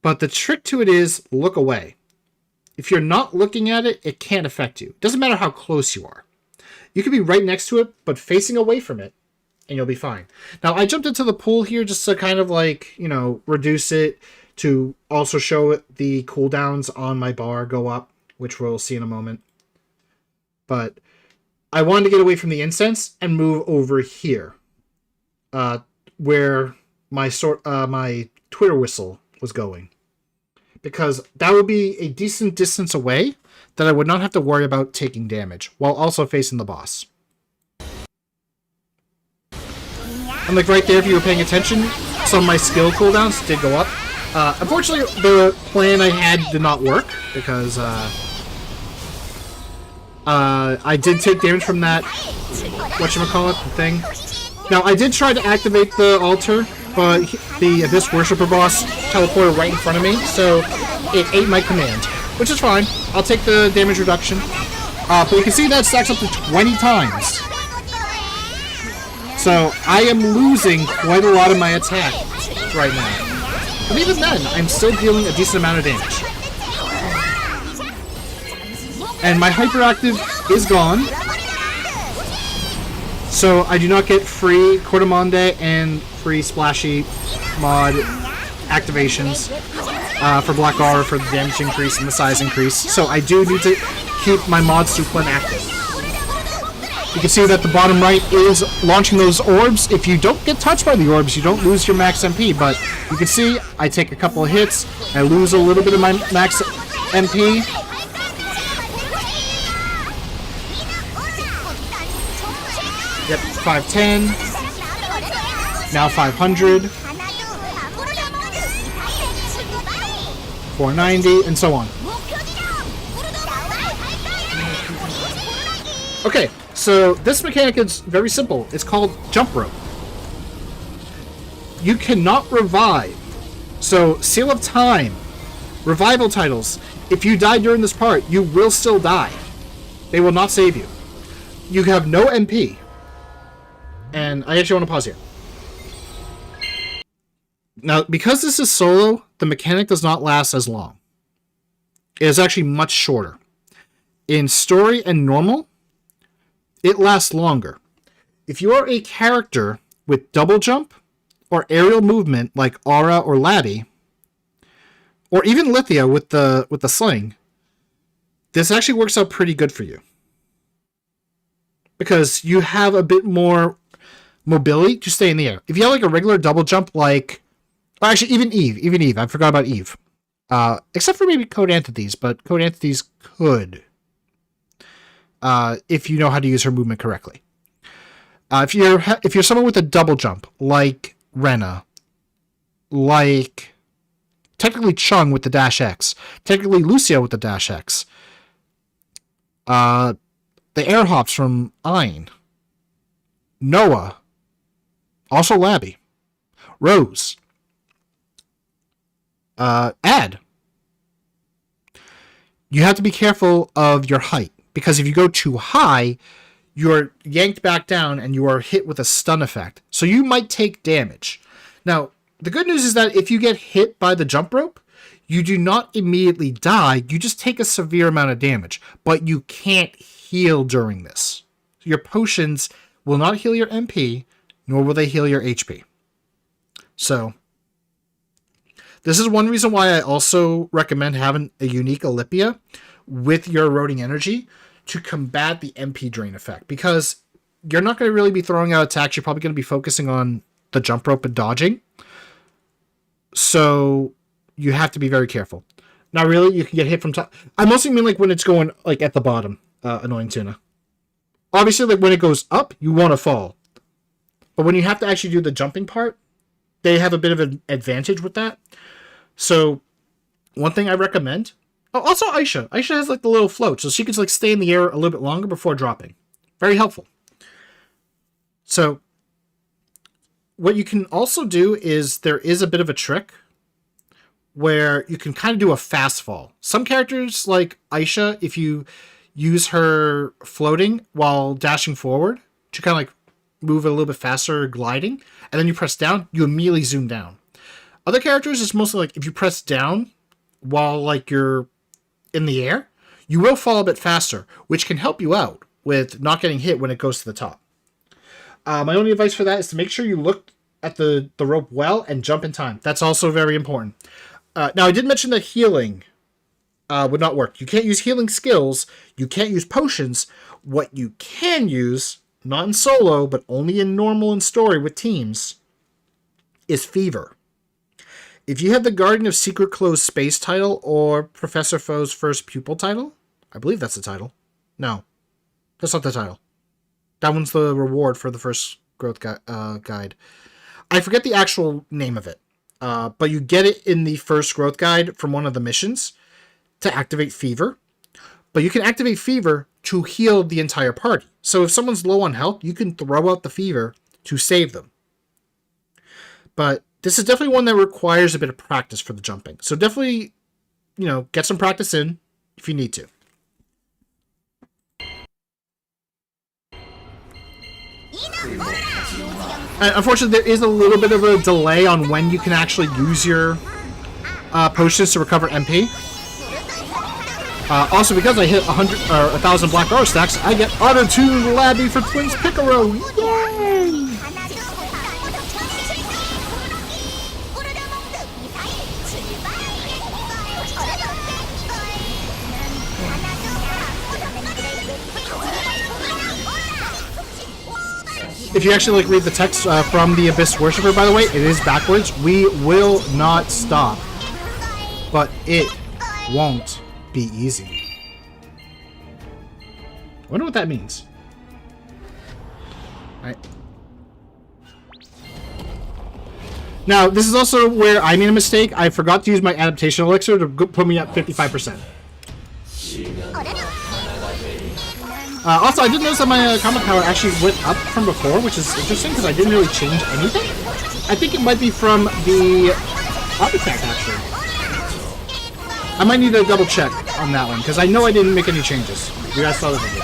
but the trick to it is look away. If you're not looking at it, it can't affect you. It doesn't matter how close you are. You could be right next to it, but facing away from it, and you'll be fine. Now, I jumped into the pool here just to kind of like, you know, reduce it, to also show the cooldowns on my bar go up, which we'll see in a moment. But I wanted to get away from the incense and move over here, where my my Twitter whistle was going, because that would be a decent distance away that I would not have to worry about taking damage while also facing the boss. And like right there, if you were paying attention, some of my skill cooldowns did go up. Unfortunately, the plan I had did not work, because I did take damage from that, whatchamacallit, the thing. Now, I did try to activate the altar, but the Abyss Worshipper boss teleported right in front of me, so it ate my command, which is fine. I'll take the damage reduction. But you can see that stacks up to 20 times. So I am losing quite a lot of my attack right now. But even then, I'm still dealing a decent amount of damage. And my hyperactive is gone, so I do not get free Cordamonde and free Splashy mod activations. for Black Aura for the damage increase and the size increase. So I do need to keep my mod sequence active. You can see that the bottom right is launching those orbs. If you don't get touched by the orbs, you don't lose your max MP, but you can see I take a couple of hits, I lose a little bit of my max MP. Yep, 510. Now 500. 490, and so on. Okay, so this mechanic is very simple. It's called jump rope. You cannot revive. So, Seal of Time, revival titles. If you die during this part, you will still die. They will not save you. You have no MP. And I actually want to pause here. Now, because this is solo, the mechanic does not last as long. It is actually much shorter. In story and normal, it lasts longer. If you are a character with double jump or aerial movement like Aura or Laddie, or even Lithia with the sling, this actually works out pretty good for you. Because you have a bit more mobility to stay in the air. If you have like a regular double jump like... Well, actually, even Eve. I forgot about Eve. Except for maybe Code Antithes, but Code Antithes could. If you know how to use her movement correctly. If you're someone with a double jump, like Rena, like technically Chung with the Dash X, technically Lucio with the Dash X, the air hops from Ayn, Noah, also Labby, Rose, Ad. You have to be careful of your height, because if you go too high, you're yanked back down and you are hit with a stun effect. So you might take damage. Now, the good news is that if you get hit by the jump rope, you do not immediately die, you just take a severe amount of damage, but you can't heal during this. Your potions will not heal your MP, nor will they heal your HP. So, this is one reason why I also recommend having a unique Olympia with your eroding energy to combat the MP drain effect, because you're not going to really be throwing out attacks. You're probably going to be focusing on the jump rope and dodging. So you have to be very careful. Now, really, you can get hit from top. I mostly mean like when it's going like at the bottom, Annoying Tuna. Obviously, like when it goes up, you want to fall. But when you have to actually do the jumping part, they have a bit of an advantage with that. So one thing I recommend... Oh, also Aisha. Aisha has like the little float, so she can like stay in the air a little bit longer before dropping. Very helpful. So what you can also do is there is a bit of a trick where you can kind of do a fast fall. Some characters like Aisha, if you use her floating while dashing forward to kind of like move a little bit faster, gliding, and then you press down, you immediately zoom down. Other characters, it's mostly like if you press down while like you're in the air, you will fall a bit faster, which can help you out with not getting hit when it goes to the top. My only advice for that is to make sure you look at the rope well and jump in time. That's also very important. Now, I did mention that healing would not work. You can't use healing skills. You can't use potions. What you can use, not in solo, but only in normal and story with teams, is Fever. If you have the Guardian of Secret Closed Space title or Professor Foe's First Pupil title, I believe that's the title. No, that's not the title. That one's the reward for the first growth guide. I forget the actual name of it, but you get it in the first growth guide from one of the missions to activate Fever. But you can activate Fever to heal the entire party. So if someone's low on health, you can throw out the Fever to save them. But this is definitely one that requires a bit of practice for the jumping. So definitely, get some practice in if you need to. And unfortunately, there is a little bit of a delay on when you can actually use your potions to recover MP. Also, because I hit 1,000 Black Aura stacks, I get auto-tuned Labby for Twins Picaro. Yay! If you actually like read the text from the Abyss Worshipper, by the way, it is backwards. We will not stop, but it won't be easy. I wonder what that means. Alright. Now, this is also where I made a mistake. I forgot to use my adaptation elixir to put me up 55%. Also, I did notice that my combat power actually went up from before, which is interesting because I didn't really change anything. I think it might be from the artifact, actually. I might need to double check on that one because I know I didn't make any changes. You guys saw the video.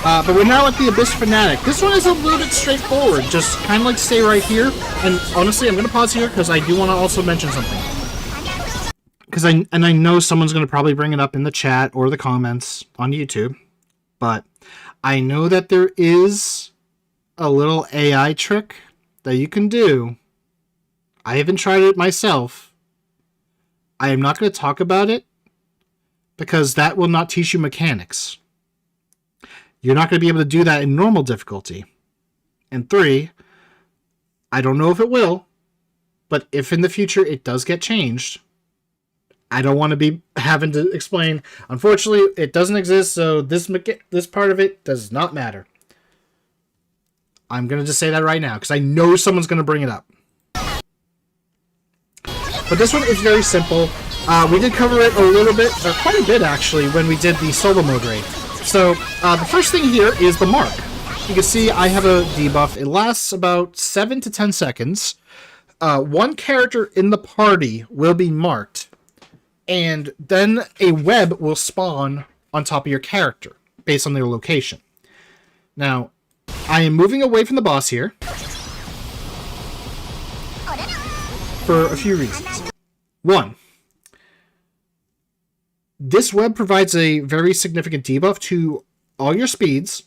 But we're now at the Abyss Fanatic. This one is a little bit straightforward. Just kind of like stay right here. And honestly, I'm going to pause here because I do want to also mention something. Because I know someone's going to probably bring it up in the chat or the comments on YouTube. But I know that there is a little AI trick that you can do. I haven't tried it myself. I am not going to talk about it because that will not teach you mechanics. You're not going to be able to do that in normal difficulty. And 3, I don't know if it will, but if in the future it does get changed, I don't want to be having to explain, unfortunately, it doesn't exist, so this part of it does not matter. I'm going to just say that right now, because I know someone's going to bring it up. But this one is very simple. We did cover it a little bit, or quite a bit actually, when we did the solo mode raid. So, the first thing here is the mark. You can see I have a debuff. It lasts about 7 to 10 seconds. One character in the party will be marked. And then a web will spawn on top of your character, based on their location. Now, I am moving away from the boss here for a few reasons. 1, this web provides a very significant debuff to all your speeds,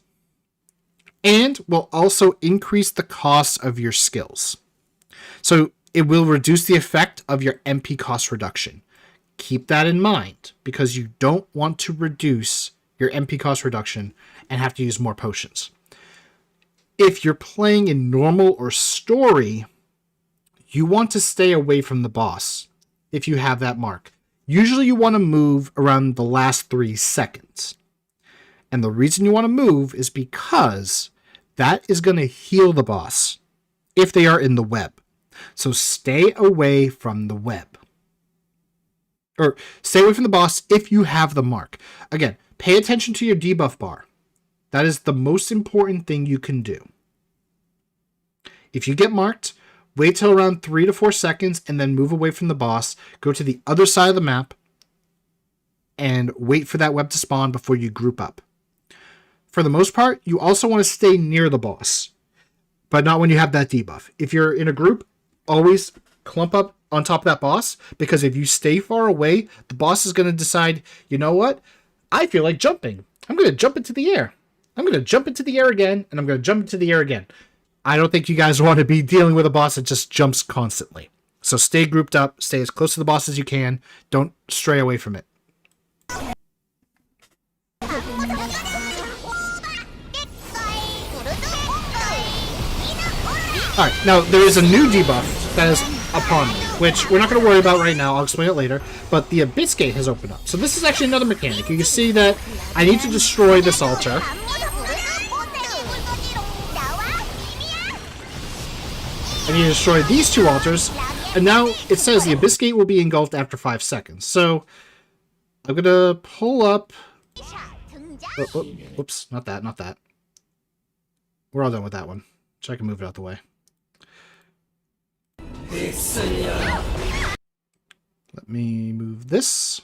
and will also increase the cost of your skills. So it will reduce the effect of your MP cost reduction. Keep that in mind, because you don't want to reduce your MP cost reduction and have to use more potions. If you're playing in normal or story, you want to stay away from the boss if you have that mark. Usually you want to move around the last 3 seconds. And the reason you want to move is because that is going to heal the boss if they are in the web. So stay away from the web. Or stay away from the boss if you have the mark. Again, pay attention to your debuff bar. That is the most important thing you can do. If you get marked, wait till around 3 to 4 seconds and then move away from the boss. Go to the other side of the map and wait for that web to spawn before you group up. For the most part, you also want to stay near the boss, but not when you have that debuff. If you're in a group, always clump up on top of that boss, because if you stay far away, the boss is going to decide, you know what? I feel like jumping. I'm going to jump into the air. I'm going to jump into the air again, and I'm going to jump into the air again. I don't think you guys want to be dealing with a boss that just jumps constantly. So stay grouped up, stay as close to the boss as you can. Don't stray away from it. Alright, now there is a new debuff that is upon me, which we're not going to worry about right now. I'll explain it later. But the Abyss Gate has opened up. So this is actually another mechanic. You can see that I need to destroy this altar. I need to destroy these 2 altars. And now it says the Abyss Gate will be engulfed after 5 seconds. So I'm going to pull up... Oh, whoops, not that, not that. We're all done with that one. So I can move it out the way. Let me move this.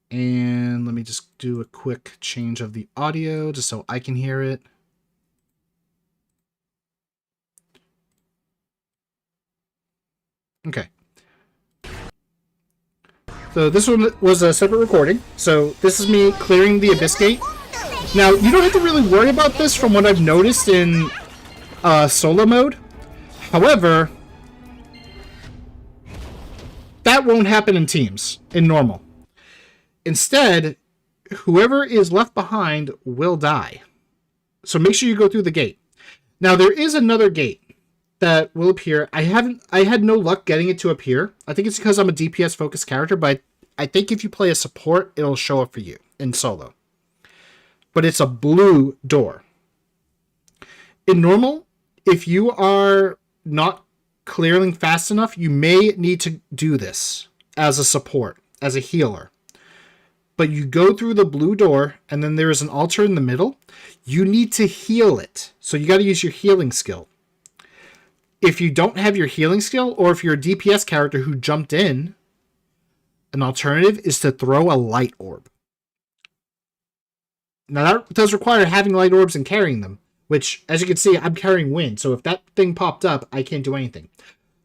And let me just do a quick change of the audio just so I can hear it. Okay. So this one was a separate recording. So this is me clearing the Abyss Gate. Now, you don't have to really worry about this from what I've noticed in solo mode. However, that won't happen in teams, in normal. Instead, whoever is left behind will die. So make sure you go through the gate. Now there is another gate that will appear. I had no luck getting it to appear. I think it's because I'm a DPS focused character, but I think if you play a support, it'll show up for you in solo. But it's a blue door. In normal, if you are not clearing fast enough, you may need to do this as a support, as a healer. But you go through the blue door, and then there is an altar in the middle. You need to heal it. So you got to use your healing skill. If you don't have your healing skill, or if you're a DPS character who jumped in, an alternative is to throw a light orb. Now that does require having light orbs and carrying them, which, as you can see, I'm carrying wind. So if that thing popped up, I can't do anything.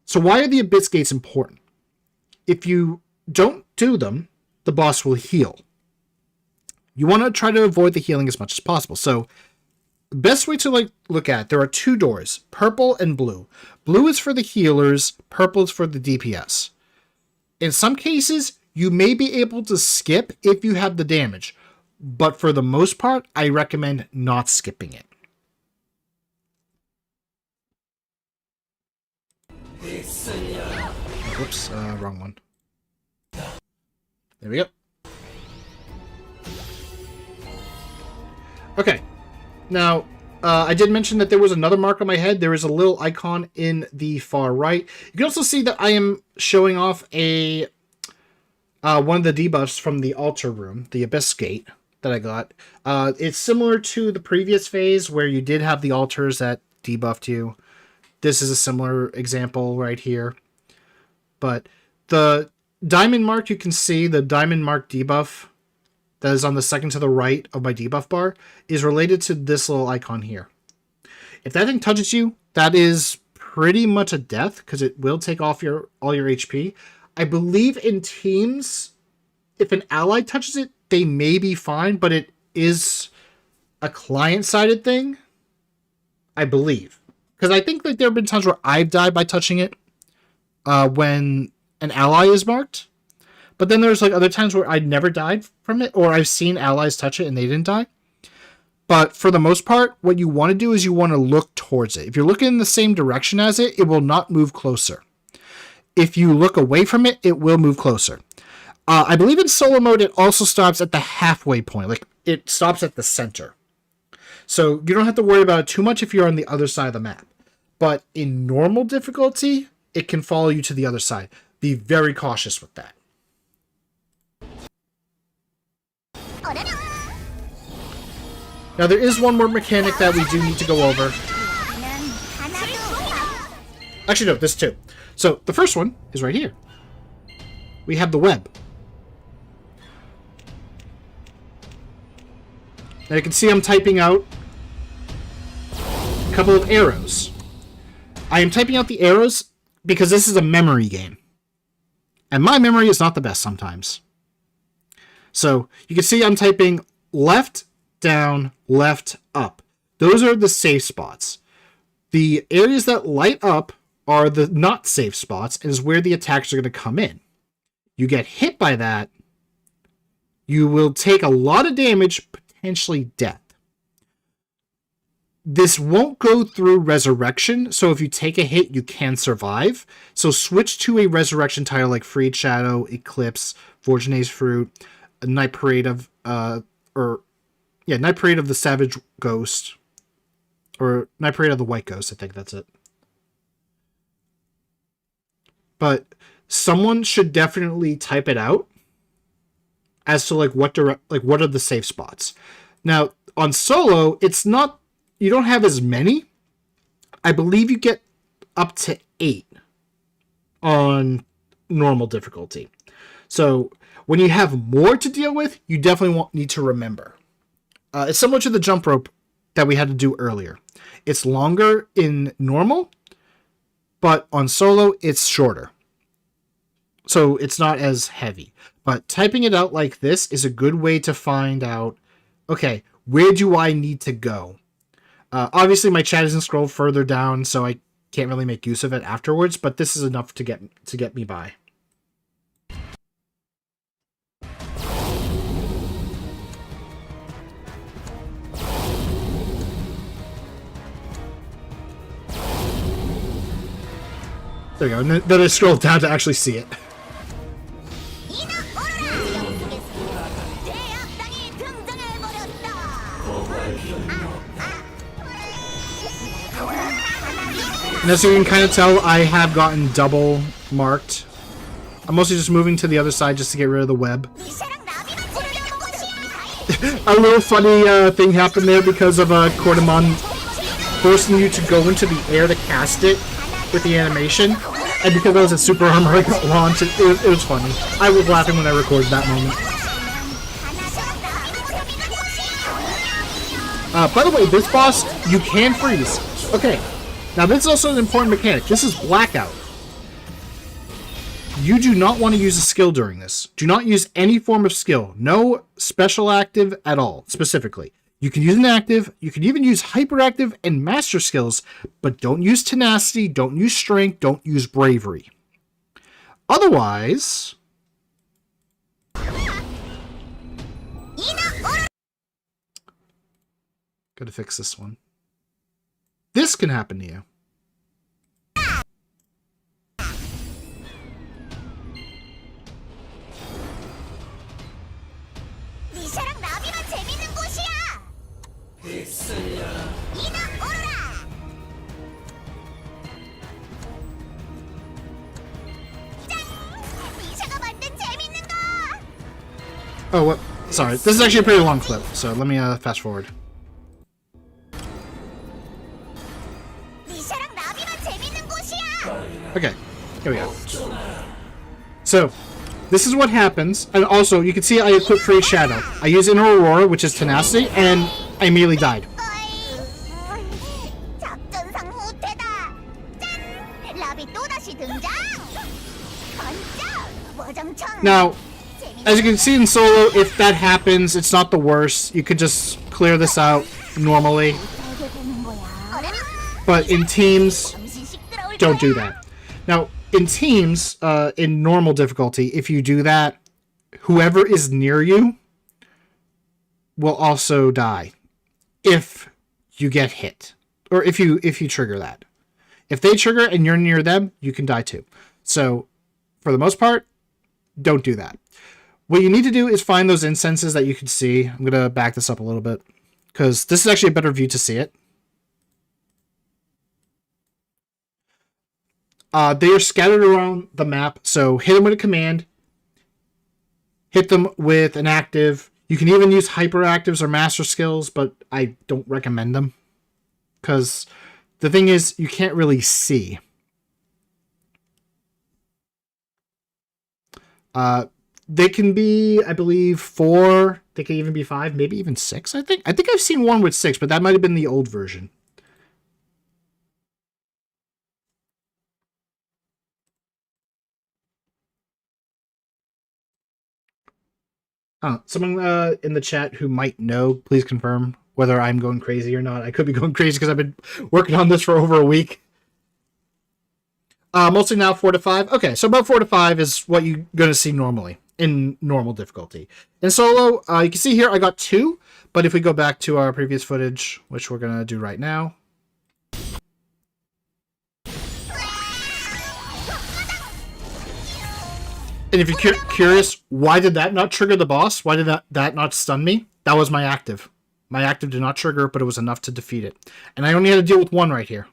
So why are the Abyss Gates important? If you don't do them, the boss will heal. You want to try to avoid the healing as much as possible. So the best way to look at, there are two doors, purple and blue. Blue is for the healers, purple is for the DPS. In some cases, you may be able to skip if you have the damage, but for the most part, I recommend not skipping it. Whoops, wrong one. There we go. Okay, now, I did mention that there was another mark on my head. There is a little icon in the far right. You can also see that I am showing off a one of the debuffs from the altar room, the Abyss Gate that I got. It's similar to the previous phase where you did have the altars that debuffed you. This is a similar example right here. But the diamond mark, you can see the diamond mark debuff that is on the second to the right of my debuff bar is related to this little icon here. If that thing touches you, that is pretty much a death because it will take off all your HP. I believe in teams, if an ally touches it, they may be fine, but it is a client-sided thing, I believe. Because I think that there have been times where I've died by touching it when an ally is marked. But then there's other times where I never died from it, or I've seen allies touch it and they didn't die. But for the most part, what you want to do is you want to look towards it. If you're looking in the same direction as it, it will not move closer. If you look away from it, it will move closer. I believe in solo mode, it also stops at the halfway point. It stops at the center. So you don't have to worry about it too much if you're on the other side of the map. But in normal difficulty, it can follow you to the other side. Be very cautious with that. Now there is one more mechanic that we do need to go over. Actually, no, there's two. So the first one is right here. We have the web. Now you can see I'm typing out a couple of arrows. I am typing out the arrows because this is a memory game. And my memory is not the best sometimes. So you can see I'm typing left, down, left, up. Those are the safe spots. The areas that light up are the not safe spots, and is where the attacks are going to come in. You get hit by that, you will take a lot of damage, potentially death. This won't go through resurrection, so if you take a hit, you can survive. So switch to a resurrection title like Freed Shadow, Eclipse, Fortune's Fruit, Night Parade of Night Parade of the Savage Ghost, or Night Parade of the White Ghost. I think that's it. But someone should definitely type it out as to what are the safe spots. Now on solo, it's not. You don't have as many. I believe you get up to 8 on normal difficulty. So when you have more to deal with, you definitely won't need to remember. It's similar to the jump rope that we had to do earlier. It's longer in normal, but on solo, it's shorter. So it's not as heavy. But typing it out like this is a good way to find out, okay, where do I need to go? Obviously, my chat isn't scrolled further down, so I can't really make use of it afterwards, but this is enough to get me by. There you go. And then I scrolled down to actually see it. And as you can kind of tell, I have gotten double marked. I'm mostly just moving to the other side just to get rid of the web. A little funny thing happened there because of Cordamon forcing you to go into the air to cast it with the animation. And because I was at Super Armor, I got launched. It was funny. I was laughing when I recorded that moment. By the way, this boss, you can freeze. Okay. Now, this is also an important mechanic. This is Blackout. You do not want to use a skill during this. Do not use any form of skill. No special active at all, specifically. You can use an active. You can even use hyperactive and master skills, but don't use tenacity, don't use strength, don't use bravery. Otherwise... Gotta fix this one. This can happen to you. Oh, what? Sorry. This is actually a pretty long clip, so let me fast forward. Okay, here we go. So, this is what happens, and also, you can see I equip Free Shadow. I use Inner Aurora, which is Tenacity, and I immediately died. Now, as you can see in solo, if that happens, it's not the worst. You could just clear this out normally. But in teams, don't do that. Now, in teams, in normal difficulty, if you do that, whoever is near you will also die if you get hit, or if you trigger that. If they trigger and you're near them, you can die too. So, for the most part, don't do that. What you need to do is find those incenses that you can see. I'm going to back this up a little bit, because this is actually a better view to see it. They are scattered around the map, so hit them with a command. Hit them with an active. You can even use hyperactives or master skills, but I don't recommend them. Because the thing is, you can't really see. They can be, I believe, 4. They can even be 5, maybe even 6, I think. I think I've seen one with 6, but that might have been the old version. Someone in the chat who might know, please confirm whether I'm going crazy or not. I could be going crazy because I've been working on this for over a week. Mostly now 4 to 5. Okay, so about 4 to 5 is what you're going to see normally in normal difficulty. In solo, you can see here I got 2, but if we go back to our previous footage, which we're going to do right now. And if you're curious, why did that not trigger the boss? Why did that not stun me? That was my active. My active did not trigger, but it was enough to defeat it. And I only had to deal with 1 right here.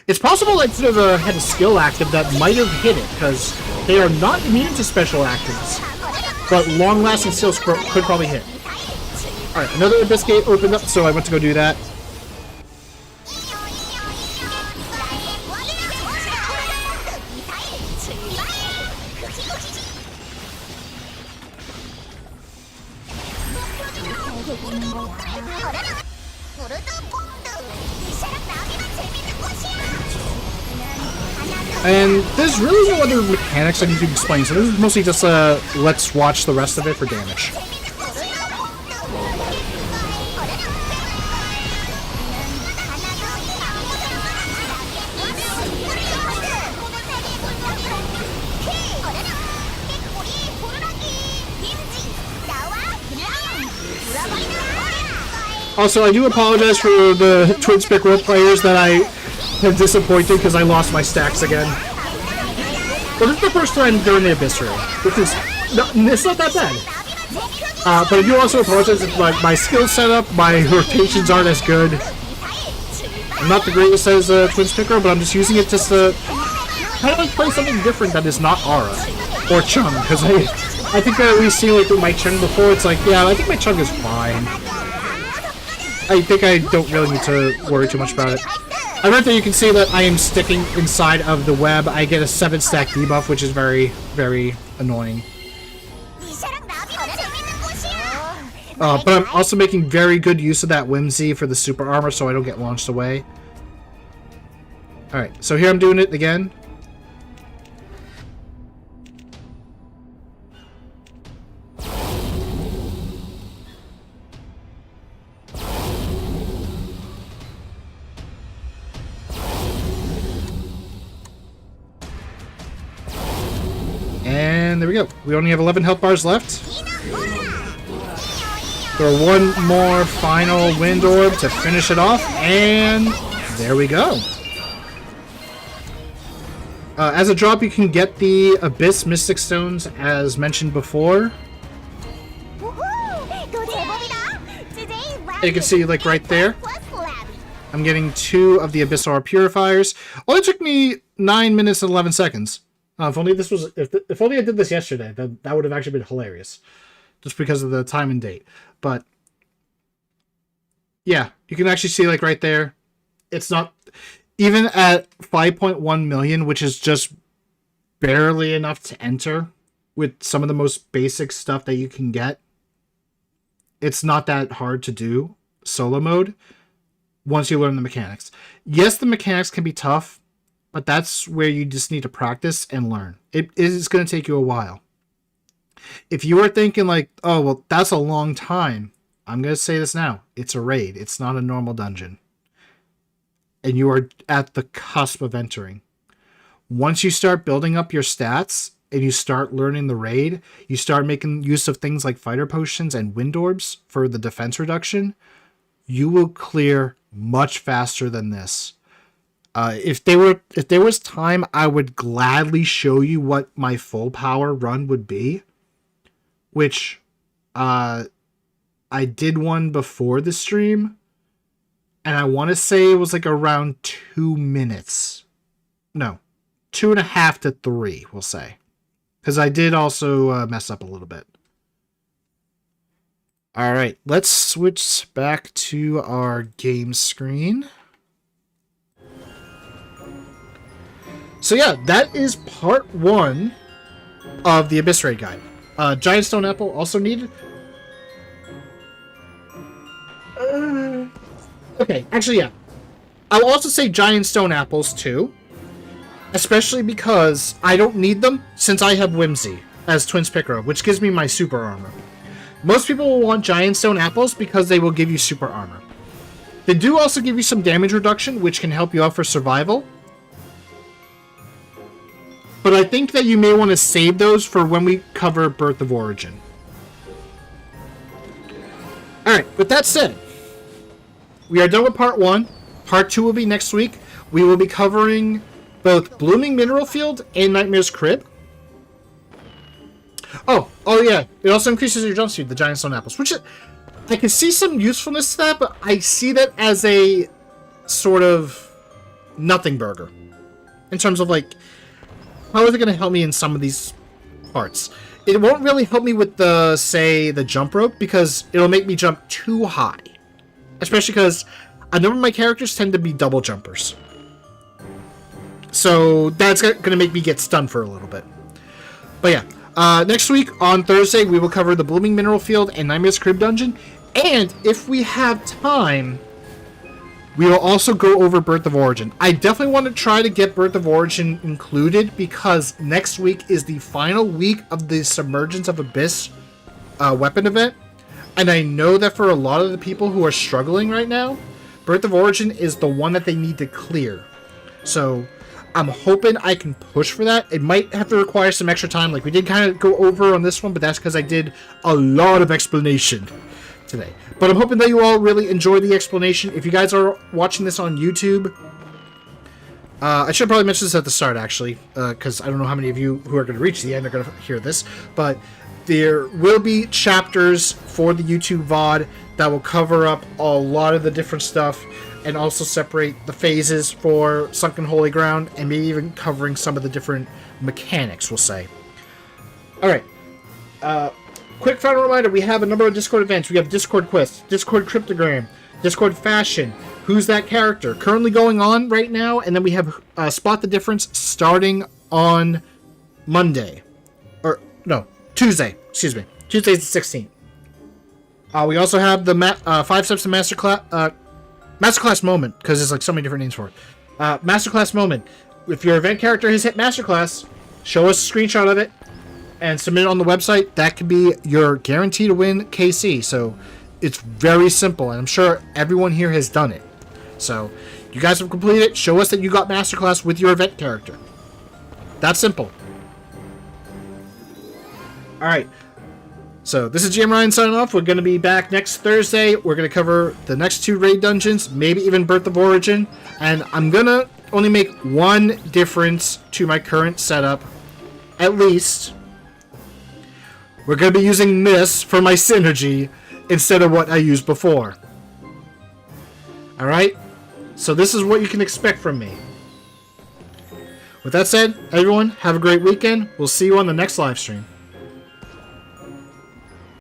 It's possible I could have had a skill active that might have hit it, because they are not immune to special actives. But long-lasting skills could probably hit. Alright, another abyss gate opened up, so I went to go do that. And there's really no other mechanics I need to explain, so this is mostly just let's watch the rest of it for damage. Also, I do apologize for the Twin Spec role players that I I'm disappointed because I lost my stacks again. But this is the first time during the Abyss Raid, which is it's not that bad. But I do also apologize if my skill setup, my rotations aren't as good. I'm not the greatest as Twins Picker, but I'm just using it just to kind of like play something different that is not Aura or Chung, because I think that we've seen like with my Chung before. It's like, yeah, I think my Chung is fine. I think I don't really need to worry too much about it. I read that you can see that I am sticking inside of the web. I get a 7-stack debuff, which is very, very annoying. But I'm also making very good use of that Whimsy for the super armor so I don't get launched away. Alright, so here I'm doing it again. And there we go. We only have 11 health bars left. Throw one more final wind orb to finish it off, and there we go. As a drop, you can get the Abyss Mystic Stones, as mentioned before. You can see, like, right there, I'm getting 2 of the Abyss Aura Purifiers. Only took me 9 minutes and 11 seconds. If only this was, if only I did this yesterday, that would have actually been hilarious, just because of the time and date. But yeah, you can actually see like right there, it's not even at 5.1 million, which is just barely enough to enter with some of the most basic stuff that you can get. It's not that hard to do solo mode once you learn the mechanics. Yes, the mechanics can be tough, but that's where you just need to practice and learn. It is going to take you a while. If you are thinking like, oh, well, that's a long time, I'm going to say this now. It's a raid. It's not a normal dungeon. And you are at the cusp of entering. Once you start building up your stats and you start learning the raid, you start making use of things like fighter potions and wind orbs for the defense reduction, you will clear much faster than this. If there was time, I would gladly show you what my full power run would be, which I did one before the stream, and I want to say it was like around 2 minutes. No, 2.5 to 3, we'll say, because I did also mess up a little bit. All right, let's switch back to our game screen. So yeah, that is part 1 of the Abyss Raid Guide. Giant Stone Apple also needed. Okay, actually yeah. I'll also say Giant Stone Apples too. Especially because I don't need them since I have Whimsy as Twins Picker, which gives me my super armor. Most people will want Giant Stone Apples because they will give you super armor. They do also give you some damage reduction, which can help you out for survival. But I think that you may want to save those for when we cover Birth of Origin. Alright, with that said, we are done with part 1. Part 2 will be next week. We will be covering both Blooming Mineral Field and Nightmare's Crib. Oh yeah, it also increases your jump speed, the Giant Stone Apples, which I can see some usefulness to that, but I see that as a sort of nothing burger. In terms of like, how is it going to help me in some of these parts? It won't really help me with the, say, the jump rope, because it'll make me jump too high. Especially because a number of my characters tend to be double jumpers. So that's going to make me get stunned for a little bit. But yeah, next week on Thursday, we will cover the Blooming Mineral Field and Nightmare's Crib Dungeon. And if we have time, we will also go over Birth of Origin. I definitely want to try to get Birth of Origin included, because next week is the final week of the Submergence of Abyss weapon event. And I know that for a lot of the people who are struggling right now, Birth of Origin is the one that they need to clear. So I'm hoping I can push for that. It might have to require some extra time. Like we did kind of go over on this one, but that's because I did a lot of explanation today. But I'm hoping that you all really enjoy the explanation. If you guys are watching this on YouTube, I should probably mention this at the start, actually, because I don't know how many of you who are going to reach the end are going to hear this, but there will be chapters for the YouTube VOD that will cover up a lot of the different stuff and also separate the phases for Sunken Holy Ground and maybe even covering some of the different mechanics, we'll say. Alright. Quick final reminder, we have a number of Discord events. We have Discord Quest, Discord Cryptogram, Discord Fashion, Who's That Character, currently going on right now, and then we have Spot the Difference starting on Monday. Or, no, Tuesday, excuse me. Tuesday's the 16th. We also have the 5 Steps to Masterclass, Masterclass Moment, because there's like so many different names for it. Masterclass Moment. If your event character has hit Masterclass, show us a screenshot of it and submit it on the website. That could be your guarantee to win KC. So it's very simple, and I'm sure everyone here has done it. So you guys have completed it. Show us that you got Masterclass with your event character. That's simple. Alright. So this is GM Ryan signing off. We're going to be back next Thursday. We're going to cover the next 2 raid dungeons, maybe even Birth of Origin. And I'm going to only make one difference to my current setup. At least. We're going to be using this for my synergy instead of what I used before. Alright? So this is what you can expect from me. With that said, everyone, have a great weekend. We'll see you on the next live stream.